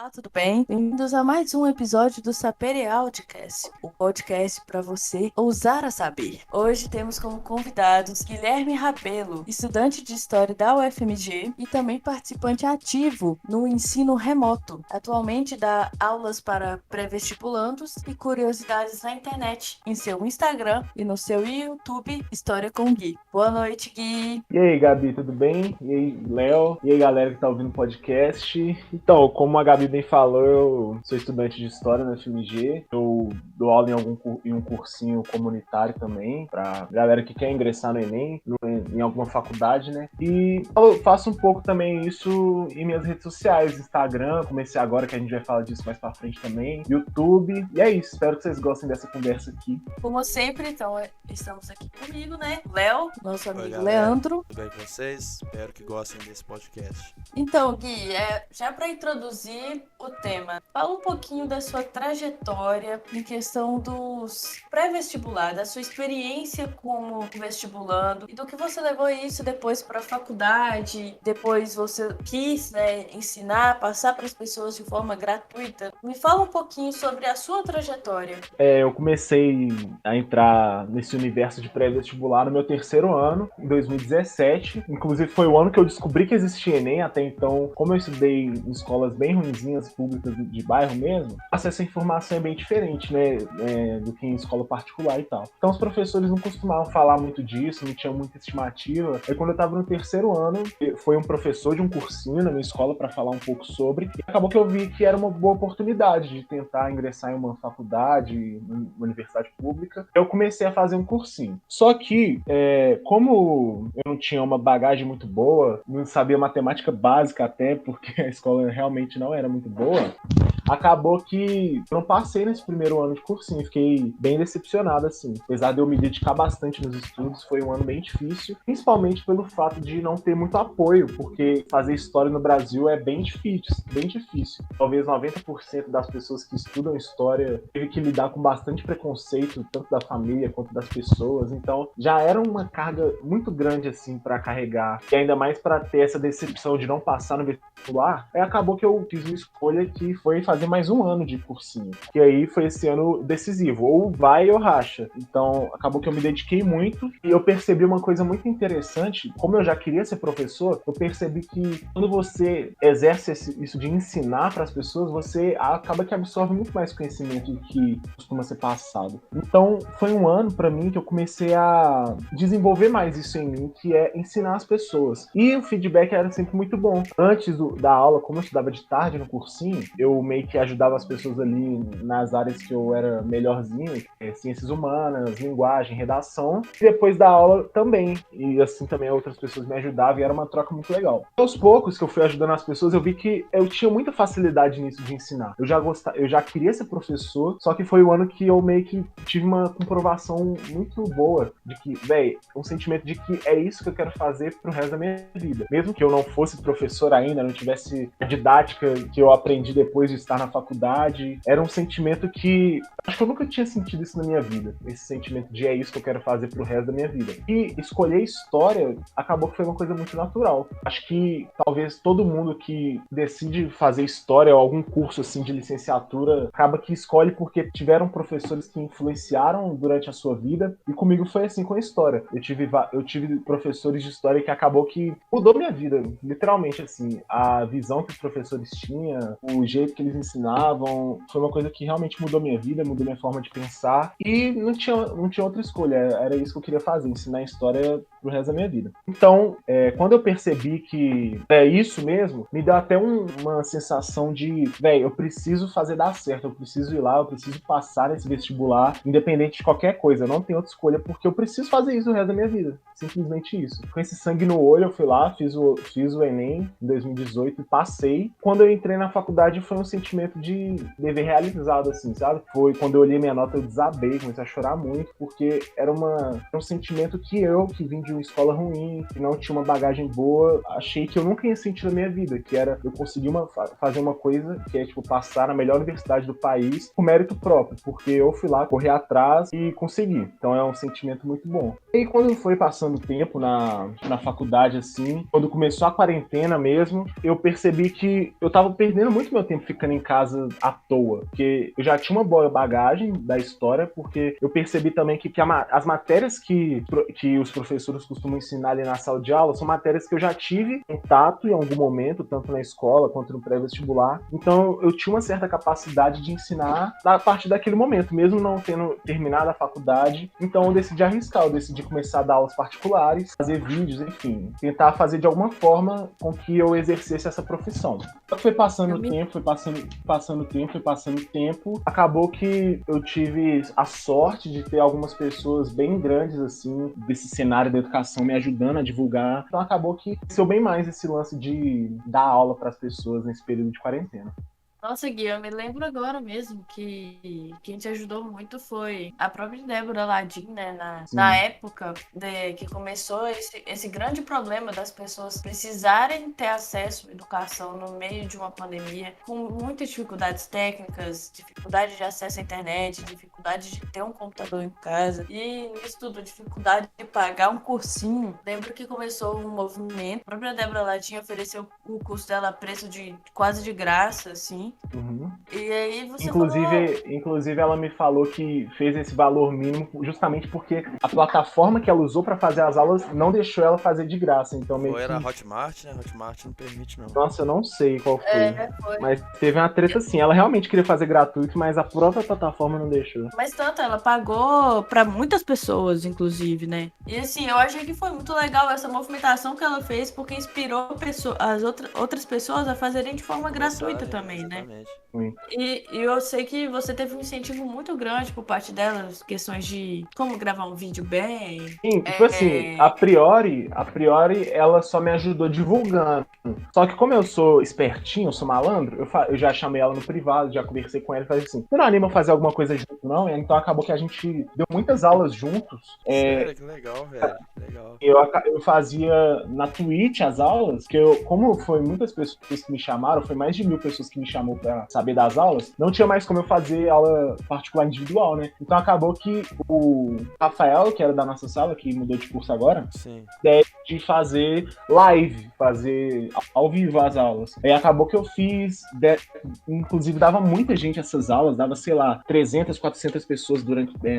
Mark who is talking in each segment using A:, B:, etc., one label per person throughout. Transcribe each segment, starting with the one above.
A: Olá, tudo bem? Bem-vindos a mais um episódio do Sapere Audiocast, o podcast para você ousar a saber. Hoje temos como convidados Guilherme Rabelo, estudante de História da UFMG e também participante ativo no ensino remoto. Atualmente dá aulas para pré-vestibulandos e curiosidades na internet, em seu Instagram e no seu YouTube História com Gui. Boa noite, Gui!
B: E aí, Gabi, tudo bem? E aí, Léo? E aí, galera que tá ouvindo o podcast? Então, como a Gabi bem falou, eu sou estudante de História na FMG. Eu dou aula em um cursinho comunitário também, pra galera que quer ingressar no Enem, em alguma faculdade, né? E eu faço um pouco também isso em minhas redes sociais, Instagram, comecei agora, que a gente vai falar disso mais pra frente também, YouTube. E é isso, espero que vocês gostem dessa conversa aqui.
A: Como sempre, então, estamos aqui comigo, né? Léo, nosso
C: Oi,
A: amigo
C: galera.
A: Leandro.
C: Tudo bem com vocês? Espero que gostem desse podcast.
A: Então, Gui, já para introduzir o tema, fala um pouquinho da sua trajetória em questão dos pré-vestibular, da sua experiência como vestibulando e do que você levou isso depois para a faculdade, depois você quis, né, ensinar, passar para as pessoas de forma gratuita. Me fala um pouquinho sobre a sua trajetória.
B: Eu comecei a entrar nesse universo de pré-vestibular no meu terceiro ano, em 2017. Inclusive, foi o ano que eu descobri que existia Enem. Até então, como eu estudei em escolas bem ruinzinhas, públicas de bairro mesmo, essa informação é bem diferente, né, do que em escola particular e tal. Então, os professores não costumavam falar muito disso, não tinham muita estimativa. Aí, quando eu estava no terceiro ano, foi um professor de um cursinho na minha escola para falar um pouco sobre. E acabou que eu vi que era uma boa oportunidade de tentar ingressar em uma faculdade, uma universidade pública. Eu comecei a fazer um cursinho. Só que, como eu não tinha uma bagagem muito boa, não sabia matemática básica até, porque a escola realmente não era muito boa, acabou que eu não passei nesse primeiro ano de cursinho, fiquei bem decepcionado, assim. Apesar de eu me dedicar bastante nos estudos, foi um ano bem difícil, principalmente pelo fato de não ter muito apoio, porque fazer história no Brasil é bem difícil, bem difícil. Talvez 90% das pessoas que estudam história teve que lidar com bastante preconceito, tanto da família quanto das pessoas, então já era uma carga muito grande, assim, para carregar, e ainda mais para ter essa decepção de não passar no vestibular. Aí acabou que eu fiz uma escolha que foi fazer mais um ano de cursinho. E aí foi esse ano decisivo, ou vai ou racha. Então acabou que eu me dediquei muito e eu percebi uma coisa muito interessante. Como eu já queria ser professor, eu percebi que quando você exerce isso de ensinar para as pessoas, você acaba que absorve muito mais conhecimento do que costuma ser passado. Então foi um ano para mim que eu comecei a desenvolver mais isso em mim, que é ensinar as pessoas. E o feedback era sempre muito bom. Antes da aula, como eu estudava de tarde no cursinho, eu meio que ajudava as pessoas ali nas áreas que eu era melhorzinho, ciências humanas, linguagem, redação, e depois da aula também. E assim também outras pessoas me ajudavam e era uma troca muito legal. Aos poucos que eu fui ajudando as pessoas, eu vi que eu tinha muita facilidade nisso de ensinar. Eu já queria ser professor, só que foi o ano que eu meio que tive uma comprovação muito boa de que, um sentimento de que é isso que eu quero fazer pro resto da minha vida. Mesmo que eu não fosse professor ainda, não tivesse a didática que eu aprendi depois de estar na faculdade, era um sentimento que acho que eu nunca tinha sentido isso na minha vida, esse sentimento de é isso que eu quero fazer pro resto da minha vida. E escolher história acabou que foi uma coisa muito natural. Acho que talvez todo mundo que decide fazer história ou algum curso assim de licenciatura acaba que escolhe porque tiveram professores que influenciaram durante a sua vida, e comigo foi assim com a história. Eu tive professores de história que acabou que mudou minha vida, literalmente, assim. A visão que os professores tinham, o jeito que eles ensinavam, foi uma coisa que realmente mudou minha vida, mudou minha forma de pensar, e não tinha outra escolha, era isso que eu queria fazer, ensinar história pro resto da minha vida. Então, quando eu percebi que é isso mesmo, me deu até uma sensação de, eu preciso fazer dar certo, eu preciso ir lá, eu preciso passar nesse vestibular, independente de qualquer coisa, eu não tenho outra escolha, porque eu preciso fazer isso no resto da minha vida. Simplesmente isso. Com esse sangue no olho, eu fui lá, fiz o Enem em 2018 e passei. Quando eu entrei na faculdade, foi um sentimento sentimento de dever realizado, assim, sabe? Foi quando eu olhei minha nota, eu desabei, comecei a chorar muito, porque era um sentimento que vim de uma escola ruim, que não tinha uma bagagem boa, achei que eu nunca ia sentir na minha vida, que era eu conseguir fazer uma coisa que é, tipo, passar na melhor universidade do país por mérito próprio, porque eu fui lá correr atrás e consegui. Então é um sentimento muito bom. E quando foi passando o tempo na faculdade, assim, quando começou a quarentena mesmo, eu percebi que eu tava perdendo muito meu tempo ficando em casa à toa, porque eu já tinha uma boa bagagem da história, porque eu percebi também que as matérias que os professores costumam ensinar ali na sala de aula são matérias que eu já tive contato em algum momento, tanto na escola quanto no pré-vestibular. Então eu tinha uma certa capacidade de ensinar a partir daquele momento, mesmo não tendo terminado a faculdade. Então eu decidi arriscar, eu decidi começar a dar aulas particulares, fazer vídeos, enfim, tentar fazer de alguma forma com que eu exercesse essa profissão. Só que foi passando o tempo, foi passando o tempo, acabou que eu tive a sorte de ter algumas pessoas bem grandes, assim, desse cenário da educação me ajudando a divulgar. Então acabou que cresceu bem mais esse lance de dar aula para as pessoas nesse período de quarentena.
A: Nossa, Gui, eu me lembro agora mesmo que quem te ajudou muito foi a própria Débora Ladim, né? Na época que começou esse grande problema das pessoas precisarem ter acesso à educação no meio de uma pandemia, com muitas dificuldades técnicas, dificuldade de acesso à internet, dificuldade de ter um computador em casa, e nisso tudo, dificuldade de pagar um cursinho. Lembro que começou um movimento, a própria Débora Ladim ofereceu o curso dela a preço de quase de graça, assim.
B: Uhum.
A: E aí você
B: Inclusive, ela me falou que fez esse valor mínimo justamente porque a plataforma que ela usou para fazer as aulas não deixou ela fazer de graça. Então meio
C: Ou era
B: que...
C: Hotmart, né? Hotmart não permite, não.
B: Nossa, eu não sei qual foi.
A: foi.
B: Mas teve uma treta assim. Ela realmente queria fazer gratuito, mas a própria plataforma não deixou.
A: Mas tanto, ela pagou pra muitas pessoas, inclusive, né? E assim, eu achei que foi muito legal essa movimentação que ela fez, porque inspirou as outras pessoas a fazerem de forma gratuita também, né? E eu sei que você teve um incentivo muito grande por parte dela, questões de como gravar um vídeo bem.
B: Sim, tipo assim, a priori, ela só me ajudou divulgando. Só que como eu sou espertinho, eu sou malandro, eu já chamei ela no privado, já conversei com ela e falei assim, você não anima fazer alguma coisa junto, não? E então acabou que a gente deu muitas aulas juntos.
C: Sério, que legal, velho. Legal.
B: Eu fazia na Twitch as aulas, como foi muitas pessoas que me chamaram, foi mais de 1.000 pessoas que me chamou pra saber das aulas, não tinha mais como eu fazer aula particular individual, né? Então acabou que o Rafael, que era da nossa sala, que mudou de curso agora,
C: Sim.
B: de fazer live, fazer ao vivo as aulas. Aí acabou que eu fiz, inclusive dava muita gente essas aulas, dava, sei lá, 300, 400 pessoas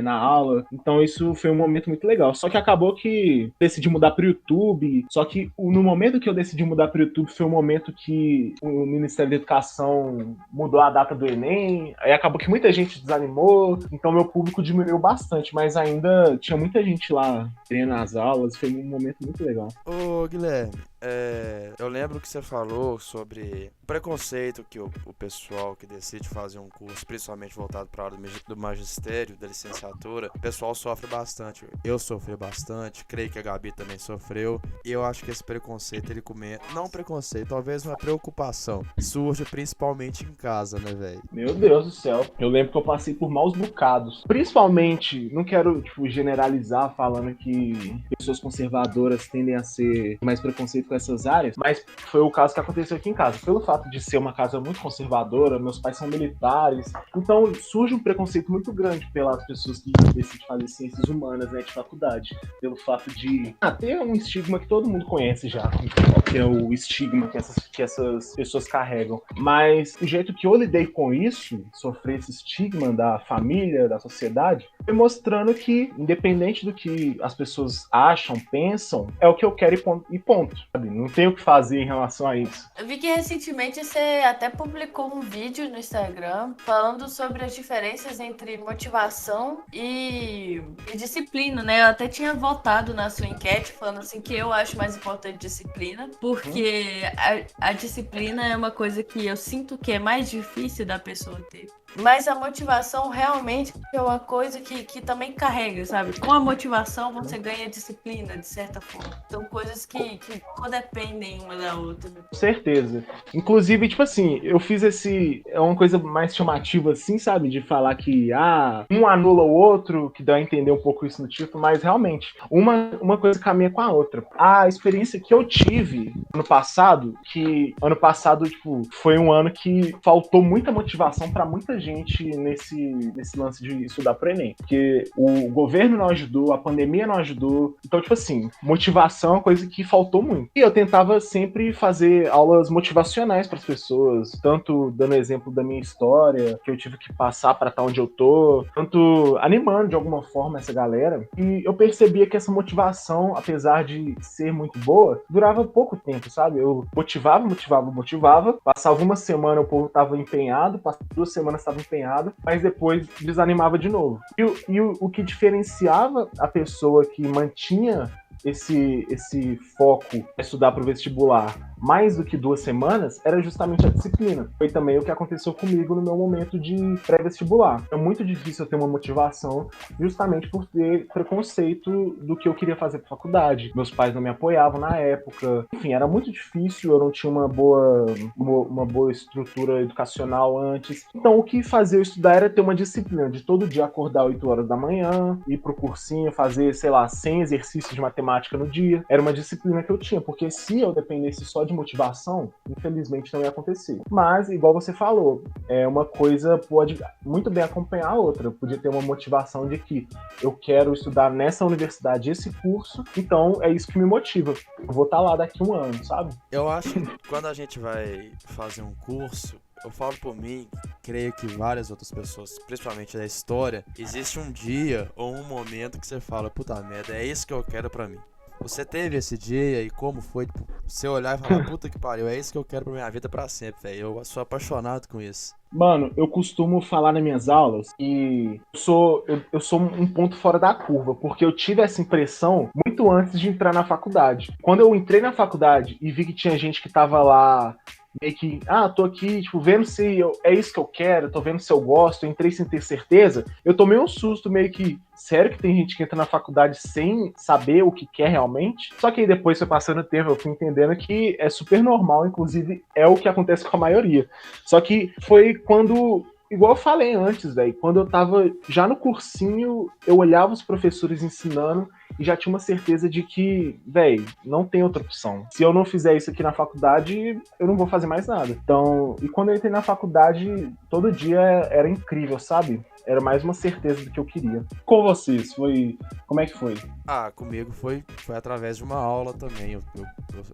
B: na aula. Então isso foi um momento muito legal. Só que acabou que decidi mudar pro YouTube, só que no momento que eu decidi mudar pro YouTube foi o momento que o Ministério da Educação mudou a data do Enem, aí acabou que muita gente desanimou, então meu público diminuiu bastante, mas ainda tinha muita gente lá querendo as aulas, foi um momento muito legal.
C: Ô, Guilherme, eu lembro que você falou sobre o preconceito que o pessoal que decide fazer um curso, principalmente voltado para a área do magistério, da licenciatura, o pessoal sofre bastante. Eu sofri bastante, creio que a Gabi também sofreu, e eu acho que esse preconceito, ele começa... Não preconceito, talvez uma preocupação. Surge principalmente em casa, né, velho?
B: Meu Deus do céu. Eu lembro que eu passei por maus bocados. Principalmente, não quero, generalizar falando que pessoas conservadoras tendem a ser mais preconceito com essas áreas, mas foi o caso que aconteceu aqui em casa. Pelo fato de ser uma casa muito conservadora, meus pais são militares, então surge um preconceito muito grande pelas pessoas que decidem fazer ciências humanas, né, de faculdade. Pelo fato de ter um estigma que todo mundo conhece já, que é o estigma que essas pessoas carregam. Mas o jeito que eu lidei com isso, sofrer esse estigma da família, da sociedade, foi mostrando que, independente do que as pessoas acham, pensam, é o que eu quero e ponto. Sabe? Não tem o que fazer em relação a isso.
A: Eu vi que recentemente você até publicou um vídeo no Instagram falando sobre as diferenças entre motivação e disciplina, né? Eu até tinha votado na sua enquete falando assim que eu acho mais importante disciplina, porque a disciplina é uma coisa que eu sinto que é mais difícil da pessoa ter. Mas a motivação realmente é uma coisa que também carrega, sabe? Com a motivação você ganha disciplina, de certa forma. São coisas que codependem uma da outra.
B: Com certeza. Inclusive, tipo assim, eu fiz esse. É uma coisa mais chamativa, assim, sabe? De falar que um anula o outro, que dá a entender um pouco isso no título, mas realmente, uma coisa caminha com a outra. A experiência que eu tive ano passado, tipo, foi um ano que faltou muita motivação para muita gente nesse lance de estudar pro Enem. Porque o governo não ajudou, a pandemia não ajudou. Então, tipo assim, motivação é uma coisa que faltou muito. E eu tentava sempre fazer aulas motivacionais para as pessoas, tanto dando exemplo da minha história, que eu tive que passar para estar onde eu tô, tanto animando de alguma forma essa galera. E eu percebia que essa motivação, apesar de ser muito boa, durava pouco tempo, sabe? Eu motivava. Passava uma semana o povo tava empenhado, passava 2 semanas estava empenhado, mas depois desanimava de novo. O que diferenciava a pessoa que mantinha esse foco em estudar para o vestibular mais do que 2 semanas era justamente a disciplina. Foi também o que aconteceu comigo no meu momento de pré-vestibular. É muito difícil eu ter uma motivação justamente por ter preconceito do que eu queria fazer para faculdade. Meus pais não me apoiavam na época. Enfim, era muito difícil, eu não tinha uma boa estrutura educacional antes. Então, o que fazia eu estudar era ter uma disciplina de todo dia acordar 8 horas da manhã, ir pro cursinho, fazer, sei lá, 100 exercícios de matemática no dia. Era uma disciplina que eu tinha, porque se eu dependesse só de motivação, infelizmente não ia acontecer. Mas, igual você falou, uma coisa pode muito bem acompanhar a outra. Eu podia ter uma motivação de que eu quero estudar nessa universidade esse curso, então é isso que me motiva. Eu vou estar lá daqui a um ano, sabe?
C: Eu acho que quando a gente vai fazer um curso, eu falo por mim, creio que várias outras pessoas, principalmente da história, existe um dia ou um momento que você fala, puta merda, é isso que eu quero pra mim. Você teve esse dia e como foi? Tipo, você olhar e falar, puta que pariu, é isso que eu quero pra minha vida pra sempre, velho. Eu sou apaixonado com isso.
B: Mano, eu costumo falar nas minhas aulas que eu sou um ponto fora da curva, porque eu tive essa impressão muito antes de entrar na faculdade. Quando eu entrei na faculdade e vi que tinha gente que tava lá meio que, tô aqui, tipo, vendo se é isso que eu quero, tô vendo se eu gosto, eu entrei sem ter certeza, eu tomei um susto meio que, sério que tem gente que entra na faculdade sem saber o que quer realmente? Só que aí depois foi passando o tempo, eu fui entendendo que é super normal, inclusive é o que acontece com a maioria. Só que foi quando, igual eu falei antes, velho, quando eu tava já no cursinho, eu olhava os professores ensinando e já tinha uma certeza de que, velho, não tem outra opção. Se eu não fizer isso aqui na faculdade, eu não vou fazer mais nada. Então, e quando eu entrei na faculdade, todo dia era incrível, sabe? Era mais uma certeza do que eu queria. Com vocês, como é que foi?
C: Comigo foi através de uma aula também.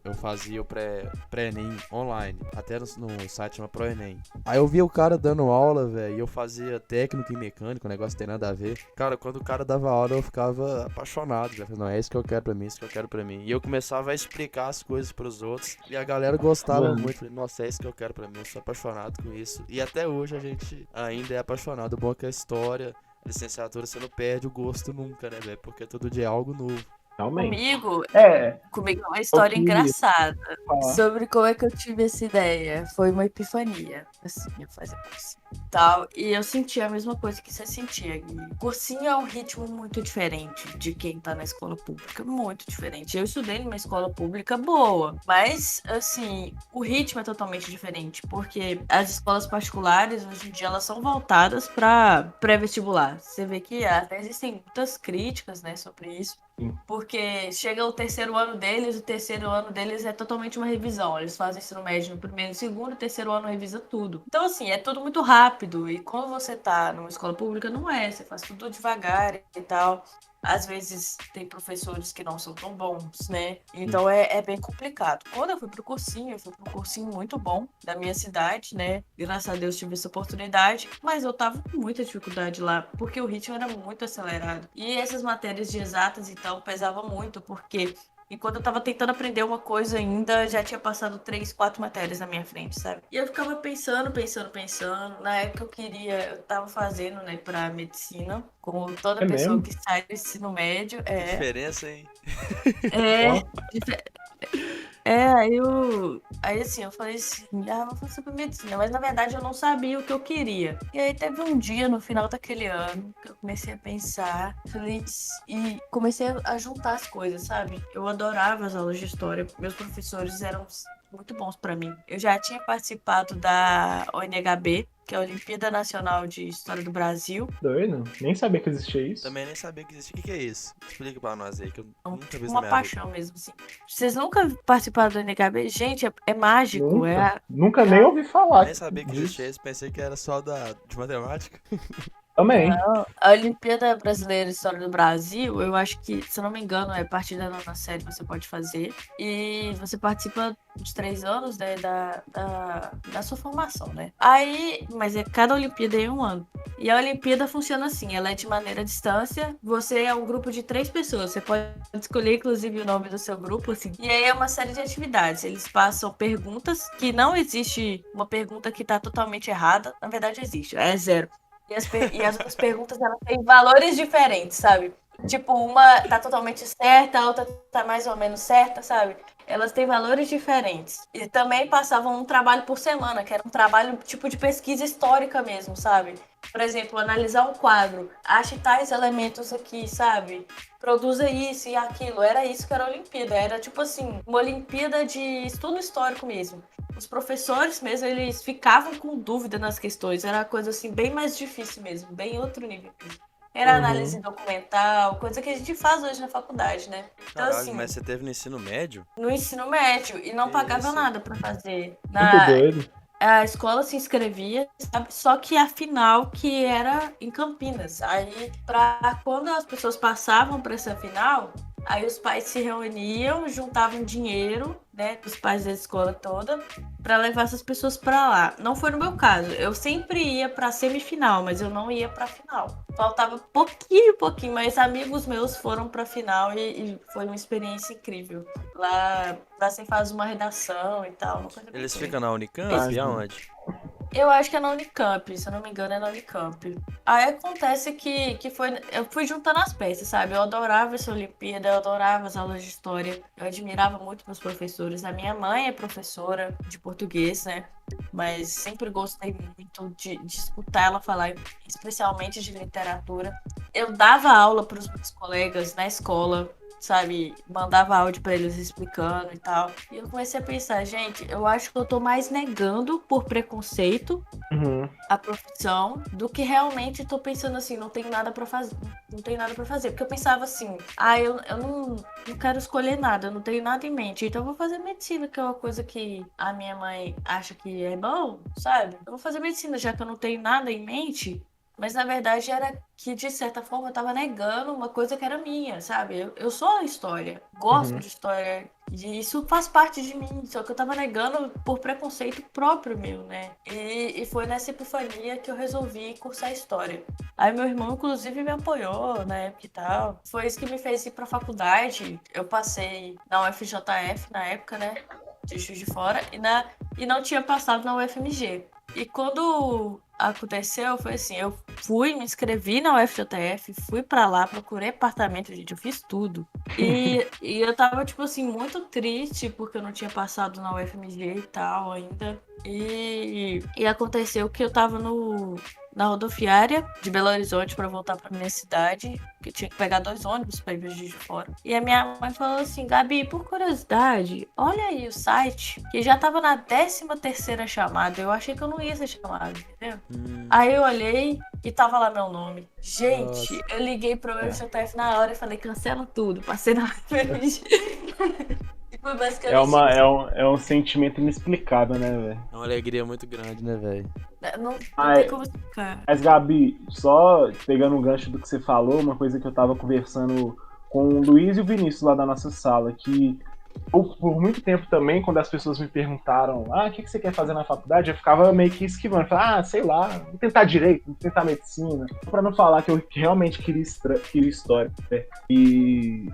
C: Eu fazia o pré-ENEM online, até no site chama ProEnem. Aí eu via o cara dando aula, velho, e eu fazia técnico e mecânico, o negócio tem nada a ver. Cara, quando o cara dava aula, eu ficava apaixonado. Já falei, não, é isso que eu quero pra mim, é isso que eu quero pra mim. E eu começava a explicar as coisas pros outros, e a galera gostava muito. Falei, nossa, é isso que eu quero pra mim, eu sou apaixonado com isso. E até hoje a gente ainda é apaixonado. O bom é que a história, a licenciatura, você não perde o gosto nunca, né, velho? Porque todo dia é algo novo.
B: Realmente.
A: Comigo é uma história engraçada sobre como é que eu tive essa ideia. Foi uma epifania, assim, eu fazia cursinho e tal, e eu sentia a mesma coisa que você sentia. Cursinho é um ritmo muito diferente de quem tá na escola pública, muito diferente. Eu estudei numa escola pública boa, mas, assim, o ritmo é totalmente diferente, porque as escolas particulares, hoje em dia, elas são voltadas para pré-vestibular. Você vê que até existem muitas críticas, né, sobre isso. Porque chega o terceiro ano deles é totalmente uma revisão. Eles fazem ensino médio no primeiro e segundo, o terceiro ano revisa tudo. Então, assim, é tudo muito rápido. E quando você tá numa escola pública, não é. Você faz tudo devagar e tal. Às vezes tem professores que não são tão bons, né? Então é bem complicado. Quando eu fui pro cursinho, eu fui pro cursinho muito bom da minha cidade, né? Graças a Deus tive essa oportunidade, mas eu tava com muita dificuldade lá, porque o ritmo era muito acelerado. E essas matérias de exatas, então, pesavam muito, porque enquanto eu tava tentando aprender uma coisa ainda, já tinha passado 3, 4 matérias na minha frente, sabe? E eu ficava pensando. Na época eu tava fazendo, né, pra medicina, como toda pessoa
B: mesmo?
A: que sai do ensino médio.
C: Que diferença, hein?
A: É, Aí assim, eu falei assim, vou fazer pra medicina, mas na verdade eu não sabia o que eu queria. E aí teve um dia no final daquele ano que eu comecei a pensar, falei, e comecei a juntar as coisas, sabe? Eu adorava as aulas de história, meus professores eram muito bons pra mim. Eu já tinha participado da ONHB, que é a Olimpíada Nacional de História do Brasil.
B: Doido? Nem sabia que existia isso.
C: Também nem sabia que existia. O que é isso? Explica pra nós aí, que eu nunca vi isso na
A: Uma
C: minha vida.
A: paixão mesmo, assim. Vocês nunca participaram do NHB? Gente, é mágico.
B: Nunca. Nunca nem ouvi falar
C: Nem sabia que
B: disso.
C: existia isso, pensei que era só de matemática.
B: Também.
A: Não, a Olimpíada Brasileira de História do Brasil, eu acho que, se eu não me engano, é a partir da 9ª série que você pode fazer. E você participa uns 3 anos, né, da sua formação, né? Aí, mas cada Olimpíada é 1 ano. E a Olimpíada funciona assim, ela é de maneira à distância. Você é um grupo de 3 pessoas. Você pode escolher, inclusive, o nome do seu grupo, assim. E aí é uma série de atividades. Eles passam perguntas, que não existe uma pergunta que tá totalmente errada. Na verdade, existe. É 0. E as outras perguntas, elas têm valores diferentes, sabe? Tipo, uma tá totalmente certa, a outra tá mais ou menos certa, sabe? Elas têm valores diferentes. E também passavam um trabalho por semana, que era um trabalho tipo de pesquisa histórica mesmo, sabe? Por exemplo, analisar um quadro, ache tais elementos aqui, sabe? Produza isso e aquilo. Era isso que era a Olimpíada. Era tipo assim, uma Olimpíada de estudo histórico mesmo. Os professores mesmo, eles ficavam com dúvida nas questões. Era uma coisa assim, bem mais difícil mesmo, bem outro nível. Era análise documental, coisa que a gente faz hoje na faculdade, né? Então,
C: Caralho,
A: assim,
C: mas você teve no ensino médio?
A: no ensino médio, e não
C: Que
A: pagava
C: isso?
A: nada pra fazer.
B: Muito doido.
A: A escola se inscrevia, sabe? Só que a final que era em Campinas. Aí, quando as pessoas passavam para essa final, aí os pais se reuniam, juntavam dinheiro, né, dos pais da escola toda, para levar essas pessoas para lá. Não foi no meu caso. Eu sempre ia para semifinal, mas eu não ia para final. Faltava pouquinho, mas amigos meus foram para final e foi uma experiência incrível. Lá você faz uma redação e tal, uma coisa bem
C: Eles
A: doida.
C: ficam na Unicamp?
B: Ah,
C: E aonde?
A: Eu acho que é na Unicamp, se eu não me engano é na Unicamp. Aí acontece que foi, eu fui juntando as peças, sabe? Eu adorava essa Olimpíada, eu adorava as aulas de história, eu admirava muito meus professores. A minha mãe é professora de português, né? Mas sempre gostei muito de escutar ela falar, especialmente de literatura. Eu dava aula para os meus colegas na escola, sabe, mandava áudio pra eles explicando e tal. E eu comecei a pensar, gente, eu acho que eu tô mais negando por preconceito a profissão do que realmente tô pensando assim, não tenho nada pra fazer. Não tenho nada pra fazer. Porque eu pensava assim, eu não quero escolher nada, eu não tenho nada em mente. Então eu vou fazer medicina, que é uma coisa que a minha mãe acha que é bom, sabe? Eu vou fazer medicina, já que eu não tenho nada em mente. Mas na verdade era que, de certa forma, eu tava negando uma coisa que era minha, sabe? Eu sou a história, gosto de história, e isso faz parte de mim, só que eu tava negando por preconceito próprio meu, né? E foi nessa epifania que eu resolvi cursar história. Aí meu irmão, inclusive, me apoiou na época e tal. Foi isso que me fez ir pra faculdade. Eu passei na UFJF na época, né? De Juiz de Fora, e não tinha passado na UFMG. E quando aconteceu, foi assim, eu fui, me inscrevi na UFJF, fui pra lá, procurei apartamento, gente, eu fiz tudo. E eu tava, tipo assim, muito triste porque eu não tinha passado na UFMG e tal ainda. E aconteceu que eu tava na rodoviária de Belo Horizonte pra voltar pra minha cidade, que tinha que pegar 2 ônibus pra ir pra Juiz de Fora. E a minha mãe falou assim, Gabi, por curiosidade, olha aí o site, que já tava na 13ª chamada, eu achei que eu não ia ser chamada, entendeu? Aí eu olhei e tava lá meu nome. Gente, eu liguei pro meu UFJF na hora e falei, cancela tudo, passei na UFMG. Foi basicamente
B: É um sentimento inexplicável, né, velho?
C: É uma alegria muito grande, né, velho?
A: não tem como explicar.
B: Mas, Gabi, só pegando um gancho do que você falou, uma coisa que eu tava conversando com o Luiz e o Vinícius lá da nossa sala, que por muito tempo também, quando as pessoas me perguntaram o que você quer fazer na faculdade, eu ficava meio que esquivando. Falava, sei lá, vou tentar direito, vou tentar medicina. Pra não falar que eu realmente queria história. Né? E,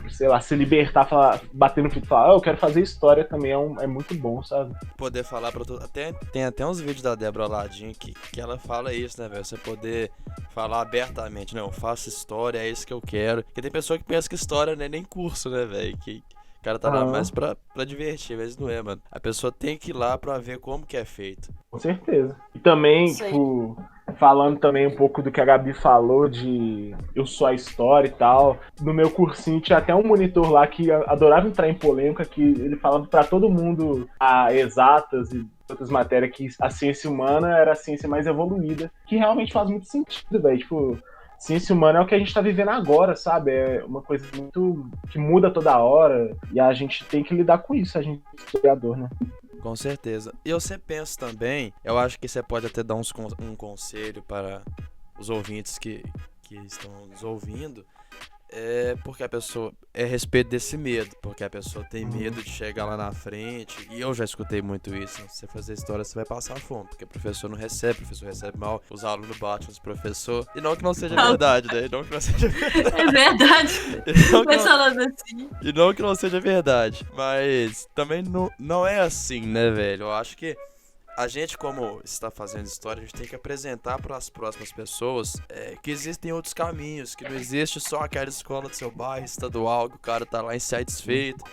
B: sei lá, se libertar, bater no peito e falar, eu quero fazer história também é muito bom, sabe?
C: Poder falar pra todo... Tem até uns vídeos da Débora Ladinho que ela fala isso, né, velho? Você poder falar abertamente, não, eu faço história, é isso que eu quero. Porque tem pessoa que pensa que história não é nem curso, né, velho? Que cara tá lá mais pra divertir, mas não é, mano. A pessoa tem que ir lá pra ver como que é feito.
B: Com certeza. E também, tipo, falando também um pouco do que a Gabi falou de eu sou a história e tal, no meu cursinho tinha até um monitor lá que adorava entrar em polêmica, que ele falava pra todo mundo a exatas e outras matérias que a ciência humana era a ciência mais evoluída, que realmente faz muito sentido, velho. Tipo, ciência humana é o que a gente tá vivendo agora, sabe? É uma coisa muito que muda toda hora e a gente tem que lidar com isso, a gente é historiador, né?
C: Com certeza. E eu sempre penso também, eu acho que você pode até dar um conselho para os ouvintes que estão nos ouvindo, porque a pessoa é a respeito desse medo, porque a pessoa tem medo de chegar lá na frente, e eu já escutei muito isso. Se você fazer história, você vai passar fome, porque o professor não recebe, o professor recebe mal, os alunos batem nos professores, e não que não seja verdade, né? E não que não seja verdade.
A: É verdade. Falando assim.
C: E não que não seja verdade, mas também não é assim, né, velho? Eu acho que a gente, como está fazendo história, a gente tem que apresentar para as próximas pessoas que existem outros caminhos, que não existe só aquela escola do seu bairro estadual, que o cara tá lá insatisfeito.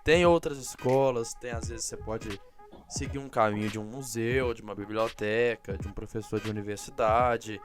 C: Tem outras escolas, às vezes você pode seguir um caminho de um museu, de uma biblioteca, de um professor de universidade.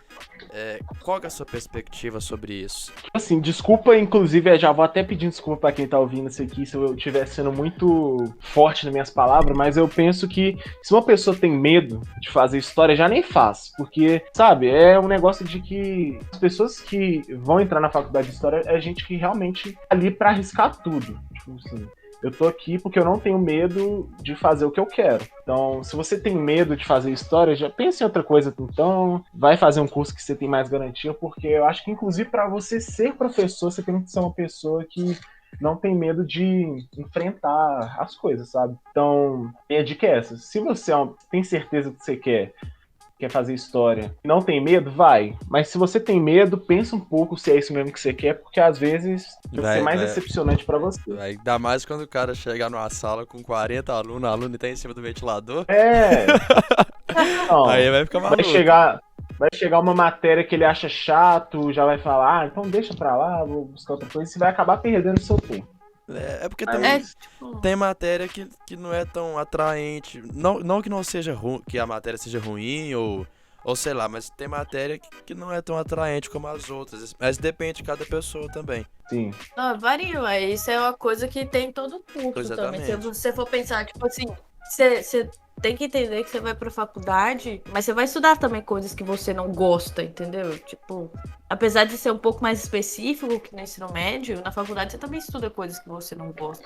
C: Qual que é a sua perspectiva sobre isso?
B: Assim, desculpa, inclusive, já vou até pedir desculpa pra quem tá ouvindo isso aqui, se eu estiver sendo muito forte nas minhas palavras, mas eu penso que se uma pessoa tem medo de fazer história, já nem faz, porque, sabe, é um negócio de que as pessoas que vão entrar na faculdade de história é gente que realmente tá ali pra arriscar tudo, tipo assim. Eu tô aqui porque eu não tenho medo de fazer o que eu quero. Então, se você tem medo de fazer história, já pensa em outra coisa. Então, vai fazer um curso que você tem mais garantia, porque eu acho que, inclusive, para você ser professor, você tem que ser uma pessoa que não tem medo de enfrentar as coisas, sabe? Então, minha dica é essa. Se você tem certeza do que você quer fazer história, não tem medo, vai. Mas se você tem medo, pensa um pouco se é isso mesmo que você quer, porque às vezes vai ser mais decepcionante pra você.
C: Ainda mais quando o cara chegar numa sala com 40 alunos, o aluno tá em cima do ventilador.
B: Não,
C: aí vai ficar maluco.
B: Vai chegar uma matéria que ele acha chato, já vai falar, então deixa pra lá, vou buscar outra coisa, e você vai acabar perdendo o seu tempo.
C: É porque também tem matéria que não é tão atraente. Não que não seja ruim, que a matéria seja ruim ou sei lá, mas tem matéria que não é tão atraente como as outras. Mas depende de cada pessoa também.
B: Sim.
A: Varia, isso é uma coisa que tem em todo curso.
C: Exatamente.
A: Também. Se você for pensar, tipo assim, você tem que entender que você vai pra faculdade, mas você vai estudar também coisas que você não gosta, entendeu? Tipo, apesar de ser um pouco mais específico que no ensino médio, na faculdade você também estuda coisas que você não gosta.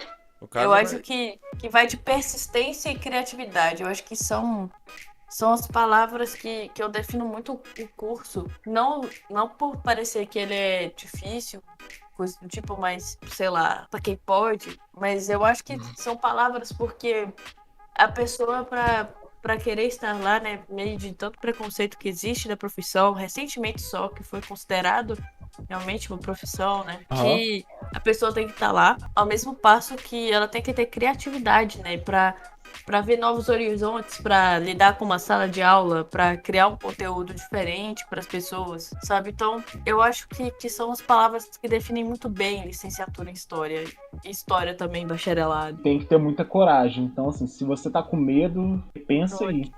A: Eu acho que vai de persistência e criatividade. Eu acho que são as palavras que eu defino muito o curso. Não por parecer que ele é difícil, coisa do tipo, mas, sei lá, pra quem pode. Mas eu acho que são palavras porque a pessoa, pra querer estar lá, né, meio de tanto preconceito que existe da profissão, recentemente só, que foi considerado realmente uma profissão, né, que a pessoa tem que estar lá, ao mesmo passo que ela tem que ter criatividade, né, pra ver novos horizontes, pra lidar com uma sala de aula, pra criar um conteúdo diferente para as pessoas, sabe? Então, eu acho que são as palavras que definem muito bem licenciatura em História. E História também, bacharelado.
B: Tem que ter muita coragem. Então, assim, se você tá com medo, pensa aí.